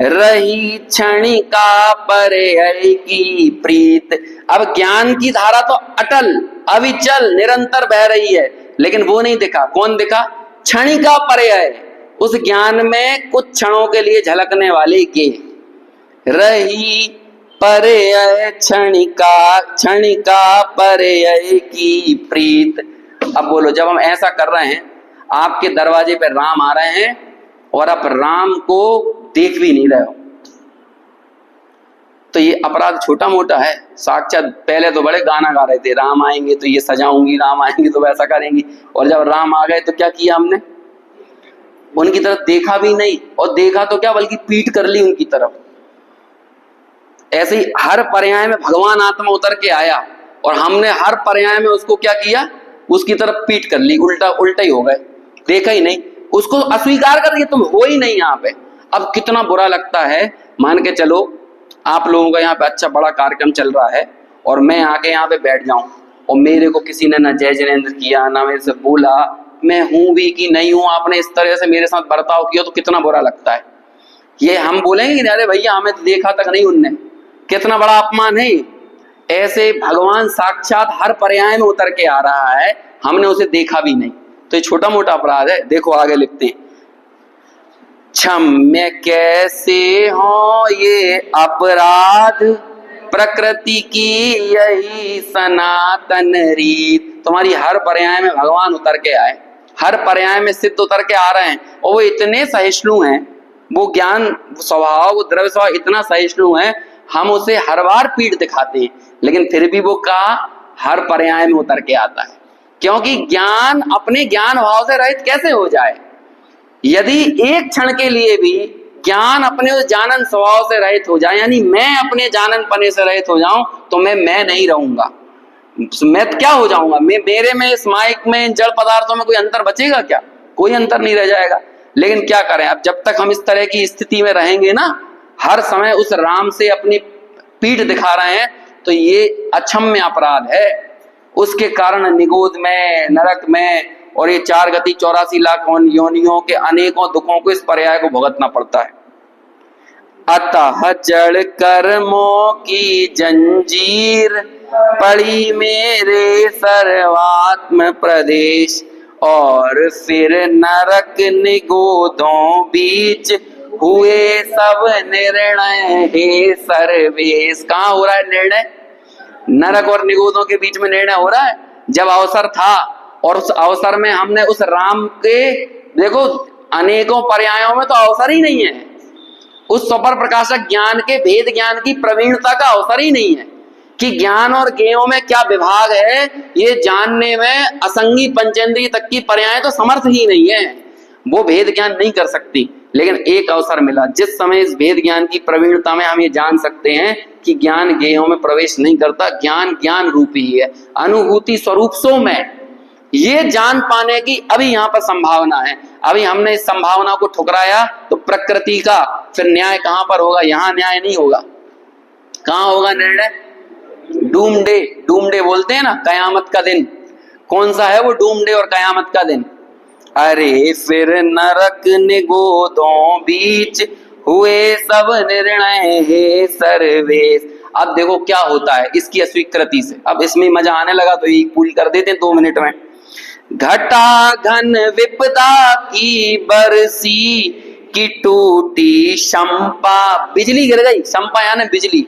रही क्षणिका परे की प्रीत। अब ज्ञान की धारा तो अटल, अविचल, निरंतर बह रही है, लेकिन वो नहीं दिखा। कौन दिखा? क्षणिका पर्याय, उस ज्ञान में कुछ क्षणों के लिए झलकने वाले गे। रही पर्याय क्षणिका, क्षणिका पर्याय की प्रीत। अब बोलो, जब हम ऐसा कर रहे हैं, आपके दरवाजे पे राम आ रहे हैं और आप राम को देख भी नहीं रहे हो, तो ये अपराध छोटा मोटा है? साक्षात पहले तो बड़े गाना गा रहे थे, राम आएंगे तो ये सजाऊंगी, राम आएंगे तो वैसा करेंगी, और जब राम आ गए तो क्या किया हमने? उनकी तरफ देखा भी नहीं, और देखा तो क्या बल्कि पीठ कर ली उनकी तरफ। ऐसे ही हर पर्याय में भगवान आत्मा उतर के आया और हमने हर पर्याय में उसको क्या किया? उसकी तरफ पीठ कर ली, उल्टा उल्टा ही हो गए, देखा ही नहीं, उसको अस्वीकार कर दिया, तुम हो ही नहीं यहाँ पे। अब कितना बुरा लगता है। मान के चलो आप लोगों का यहाँ पे अच्छा बड़ा कार्यक्रम चल रहा है और मैं आके यहाँ पे बैठ जाऊं और मेरे को किसी ने ना जय जिनेंद्र किया, ना मेरे से बोला, मैं हूं भी कि नहीं हूं, आपने इस तरह से मेरे साथ बर्ताव किया, तो कितना बुरा लगता है। ये हम बोलेंगे अरे भैया हमें तो देखा तक नहीं उनने, कितना बड़ा अपमान है। ऐसे भगवान साक्षात हर पर्याय में उतर के आ रहा है, हमने उसे देखा भी नहीं, तो ये छोटा मोटा अपराध है। देखो आगे लिखते हैं, क्षम्य कैसे हो ये अपराध, प्रकृति की यही सनातन रीत। तुम्हारी हर पर्याय में भगवान उतर के आए, हर पर्याय में सिद्ध उतर के आ रहे हैं, और वो इतने सहिष्णु हैं, वो ज्ञान स्वभाव, वो द्रव्य स्वभाव इतना सहिष्णु है, हम उसे हर बार पीठ दिखाते हैं, लेकिन फिर भी वो का हर पर्याय में उतर के आता है। क्योंकि ज्ञान अपने ज्ञान भाव से रहित कैसे हो जाए? यदि एक क्षण के लिए भी ज्ञान अपने उस जानन स्वभाव से रहित हो जाए, यानी मैं अपने जानन पने से रहित हो जाऊं, तो मैं नहीं रहूंगा, मैं क्या हो जाऊंगा? मेरे में, इस माइक में, इन जड़ पदार्थों में कोई अंतर बचेगा क्या? कोई अंतर नहीं रह जाएगा। लेकिन क्या करें, अब जब तक हम इस तरह की स्थिति में रहेंगे ना, हर समय उस राम से अपनी पीठ दिखा रहे हैं, तो ये अक्षम्य अपराध है। उसके कारण निगोद में, नरक में और ये 4 गति 84 लाख योनियों के अनेकों दुखों को, इस पर्याय को भुगतना पड़ता है। अतः जड़ कर्मों की जंजीर पड़ी मेरे सर्वात्म प्रदेश, और फिर नरक निगोदों बीच हुए सब निर्णय हे सर्वेश। कहाँ हो रहा है निर्णय? नरक और निगोदों के बीच में निर्णय हो रहा है। जब अवसर था और उस अवसर में हमने उस राम के, देखो अनेकों पर्यायों में तो अवसर ही नहीं है, उस स्वपर प्रकाशक ज्ञान के भेद ज्ञान की प्रवीणता का अवसर ही नहीं है कि ज्ञान और ज्ञेयों में क्या विभाग है, ये जानने में असंगी पंचेंद्रिय तक की पर्याय तो समर्थ ही नहीं है, वो भेद ज्ञान नहीं कर सकती। लेकिन एक अवसर मिला जिस समय इस भेद ज्ञान की प्रवीणता में हम ये जान सकते हैं कि ज्ञान ज्ञेयों में प्रवेश नहीं करता, ज्ञान ज्ञान रूपी ही है, अनुभूति स्वरूप सो में, ये जान पाने की अभी यहाँ पर संभावना है। अभी हमने इस संभावना को ठुकराया तो प्रकृति का फिर न्याय कहाँ पर होगा? यहाँ न्याय नहीं होगा। कहाँ होगा निर्णय? डूम डे, डूम डे बोलते हैं ना, कयामत का दिन। कौन सा है वो डूम डे और कयामत का दिन? अरे फिर नरक निगोदों बीच हुए सब निर्णय हे सर्वेश। अब देखो क्या होता है इसकी अस्वीकृति से। अब इसमें मजा आने लगा तो ये पूरी कर देते हैं 2 मिनट में। घटा घन विपदा की बरसी की टूटी शंपा, बिजली गिर गई, शंपा यानी बिजली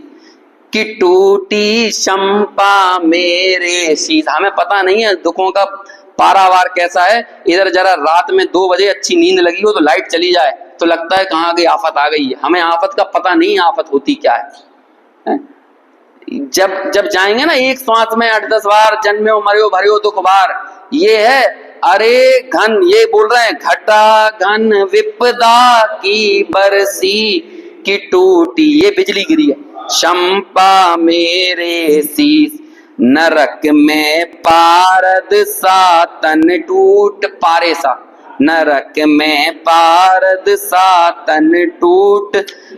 की टूटी शंपा मेरे शीश। हमें पता नहीं है दुखों का पारावार कैसा है। इधर जरा रात में 2 बजे अच्छी नींद लगी हो तो लाइट चली जाए तो लगता है कहाँ गई, आफत आ गई है। हमें आफत का पता नहीं, आफत होती क्या है। जब जाएंगे ना एक श्वास में 8-10 बार जन्म्यो मर्यो भर्यो दुख बार, ये है अरे घन, ये बोल रहे हैं घटा घन विपदा की बरसी की टूटी, ये बिजली गिरी है, शंपा मेरे शीश, नरक में पारद सा तन टूट, पारे सा, नरक में पारद सा तन टूट,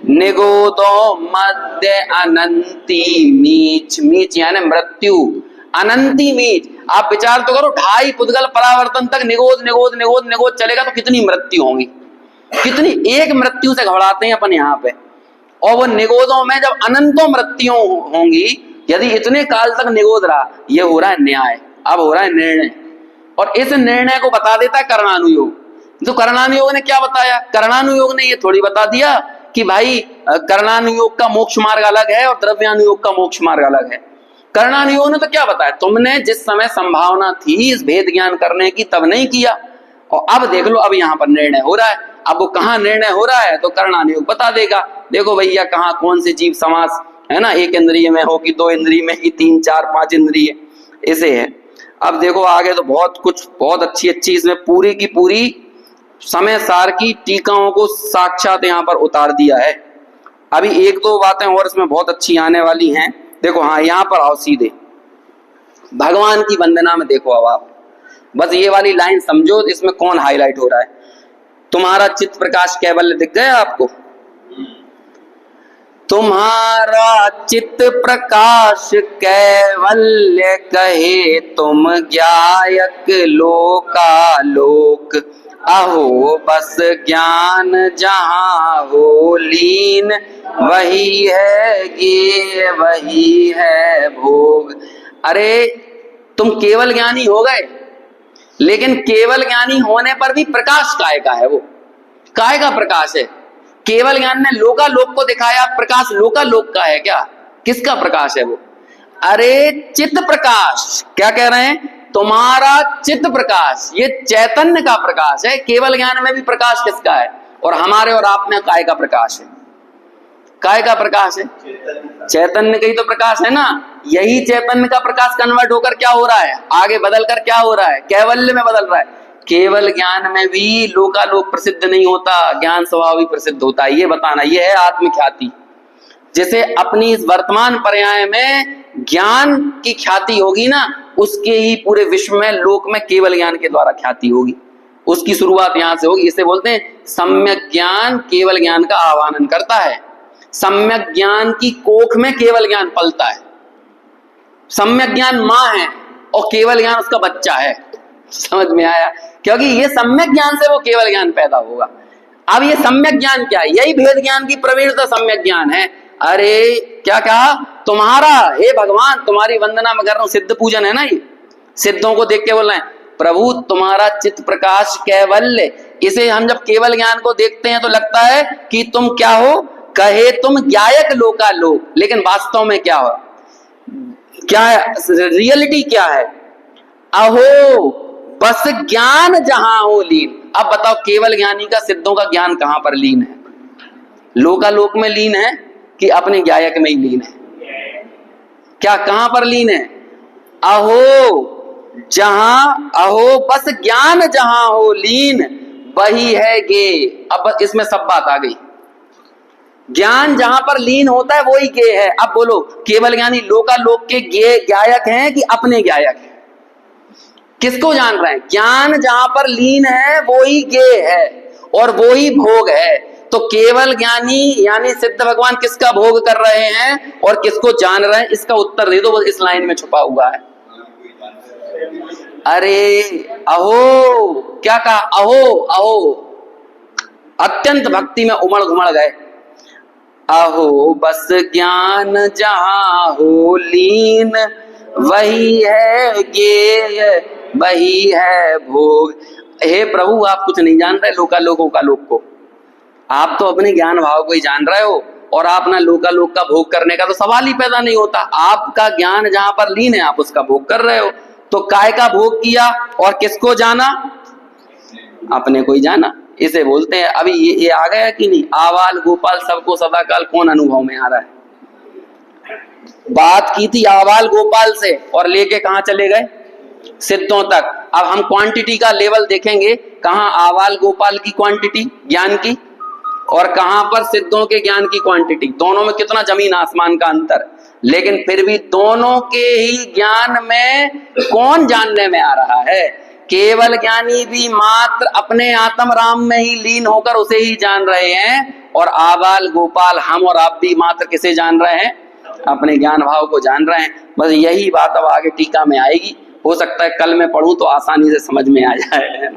निगोदो मध्य अनंती मीच, मीच यानी मृत्यु, अनंती मीच। आप विचार तो करो 2.5 पुद्गल परावर्तन तक निगोद निगोद निगोद निगोद चलेगा तो कितनी मृत्यु होंगी, कितनी। एक मृत्यु से घबराते हैं अपन यहाँ पे, और वो निगोदों में जब अनंतों मृत्युओं होंगी, यदि इतने काल तक निगोद रहा, ये हो रहा है न्याय, अब हो रहा है निर्णय। और इस निर्णय को बता देता है कर्णानुयोग। तो कर्णानुयोग ने क्या बताया? कर्णानुयोग ने ये थोड़ी बता दिया कि भाई कर्णानुयोग का मोक्ष मार्ग अलग है और द्रव्यानुयोग का मोक्ष मार्ग अलग है। कर्णानुयोग ने तो क्या बताया? तुमने जिस समय संभावना थी इस भेद ज्ञान करने की तब नहीं किया, और अब देख लो अब यहाँ पर निर्णय हो रहा है। अब वो कहाँ निर्णय हो रहा है तो कर्णानुयोग बता देगा। देखो भैया कहाँ कौन से जीव समास है ना, एक इंद्रिय में हो कि दो इंद्रिय में कि 3 4 5 इंद्रिय, ऐसे है। अब देखो आगे तो बहुत कुछ, बहुत अच्छी अच्छी इसमें पूरी की पूरी समय सार की टीकाओं को साक्षात यहाँ पर उतार दिया है। अभी 1-2 बातें और इसमें बहुत अच्छी आने वाली हैं। देखो हाँ, यहाँ पर आओ सीधे भगवान की वंदना में। देखो अब आप बस ये वाली लाइन समझो, इसमें कौन हाईलाइट हो रहा है। तुम्हारा चित्त प्रकाश कैवल्य दिख गया आपको? तुम्हारा चित्त प्रकाश कैवल्य कहे तुम ज्ञायक लोकालोक, अहो बस ज्ञान जहां हो लीन, वही है ज्ञेय वही है भोग। अरे तुम केवल ज्ञानी हो गए, लेकिन केवल ज्ञानी होने पर भी प्रकाश काय का है? वो काय का प्रकाश है? केवल ज्ञान ने लोकालोक को दिखाया, प्रकाश लोकालोक का है क्या? किसका प्रकाश है वो? अरे चित्त प्रकाश। क्या कह रहे हैं? तुम्हारा चित्त प्रकाश, ये चैतन्य का प्रकाश है। केवल ज्ञान में भी प्रकाश किसका है? और हमारे और आप में काय का प्रकाश है? काय का प्रकाश है? चैतन्य का ही तो प्रकाश है ना। यही चैतन्य का प्रकाश कन्वर्ट होकर क्या हो रहा है? आगे बदल कर क्या हो रहा है? कैवल्य में बदल रहा है। केवल ज्ञान में भी लोकालोक प्रसिद्ध नहीं होता, ज्ञान स्वभाव ही प्रसिद्ध होता है। ये बताना, ये है आत्मख्याति। जैसे अपनी इस वर्तमान पर्याय में ज्ञान की ख्याति होगी ना, उसके ही पूरे विश्व में लोक में केवल ज्ञान के द्वारा ख्याति होगी। उसकी शुरुआत यहां से होगी। इसे बोलते हैं सम्यक ज्ञान केवल ज्ञान का आह्वान करता है। सम्यक ज्ञान की कोख में केवल ज्ञान पलता है। सम्यक ज्ञान मां है और केवल ज्ञान उसका बच्चा है। समझ में आया? क्योंकि ये सम्यक ज्ञान से वो केवल ज्ञान पैदा होगा। अब ये सम्यक ज्ञान क्या है? यही भेद ज्ञान की प्रवीणता सम्यक ज्ञान है। अरे क्या कहा? तुम्हारा, हे भगवान तुम्हारी वंदना में कर रहा हूं। सिद्ध पूजन है ना, ये सिद्धों को देख के बोल रहे हैं प्रभु तुम्हारा चित्त प्रकाश कैवल्य। इसे हम जब केवल ज्ञान को देखते हैं तो लगता है कि तुम क्या हो? कहे तुम ज्ञायक लोकालोक, लेकिन वास्तव में क्या हो? क्या है रियलिटी? क्या है? अहो बस ज्ञान जहां हो लीन। अब बताओ केवल ज्ञानी का, सिद्धों का ज्ञान कहां पर लीन है? लोकालोक में लीन है कि अपने ज्ञायक में ही लीन है? क्या कहां पर लीन है? अहो जहां, अहो बस ज्ञान जहां हो लीन, वही है गे। अब इसमें सब बात आ गई। ज्ञान जहां पर लीन होता है वो ही गे है। अब बोलो केवल ज्ञानी लोकालोक के ज्ञायक हैं कि अपने ज्ञायक हैं? किसको जान रहे हैं? ज्ञान जहां पर लीन है वो ही गे है और वो ही भोग है। तो केवल ज्ञानी यानी सिद्ध भगवान किसका भोग कर रहे हैं और किसको जान रहे हैं? इसका उत्तर दे दो, इस लाइन में छुपा हुआ है। अरे अहो, क्या कहा? अहो अहो, अत्यंत भक्ति में उमड़ घुमड़ गए। अहो बस ज्ञान जहां हो लीन, वही है ज्ञेय वही है भोग। हे प्रभु आप कुछ नहीं जान रहे लोकालोकों का लोक को। आप तो अपने ज्ञान भाव को ही जान रहे हो और आप ना लोकालोक का भोग करने का तो सवाल ही पैदा नहीं होता। आपका ज्ञान जहां पर लीन है आप उसका भोग कर रहे हो। तो काय का भोग किया और किसको जाना? अपने को ही जाना। इसे बोलते हैं, अभी ये आ गया कि नहीं? आवाल गोपाल सबको सदाकाल कौन अनुभव में आ रहा है? बात की थी आवाल गोपाल से और लेके कहां चले गए? सिद्धों तक। अब हम क्वांटिटी का लेवल देखेंगे, कहां आवाल गोपाल की क्वांटिटी ज्ञान की और कहां पर सिद्धों के ज्ञान की क्वांटिटी। दोनों में कितना जमीन आसमान का अंतर। लेकिन फिर भी दोनों के ही ज्ञान में कौन जानने में आ रहा है? केवल ज्ञानी भी मात्र अपने आत्म राम में ही लीन होकर उसे ही जान रहे हैं और आबाल गोपाल हम और आप भी मात्र किसे जान रहे हैं? अपने ज्ञान भाव को जान रहे हैं। बस यही बात अब आगे टीका में आएगी। हो सकता है कल मैं पढ़ूं तो आसानी से समझ में आ जाए।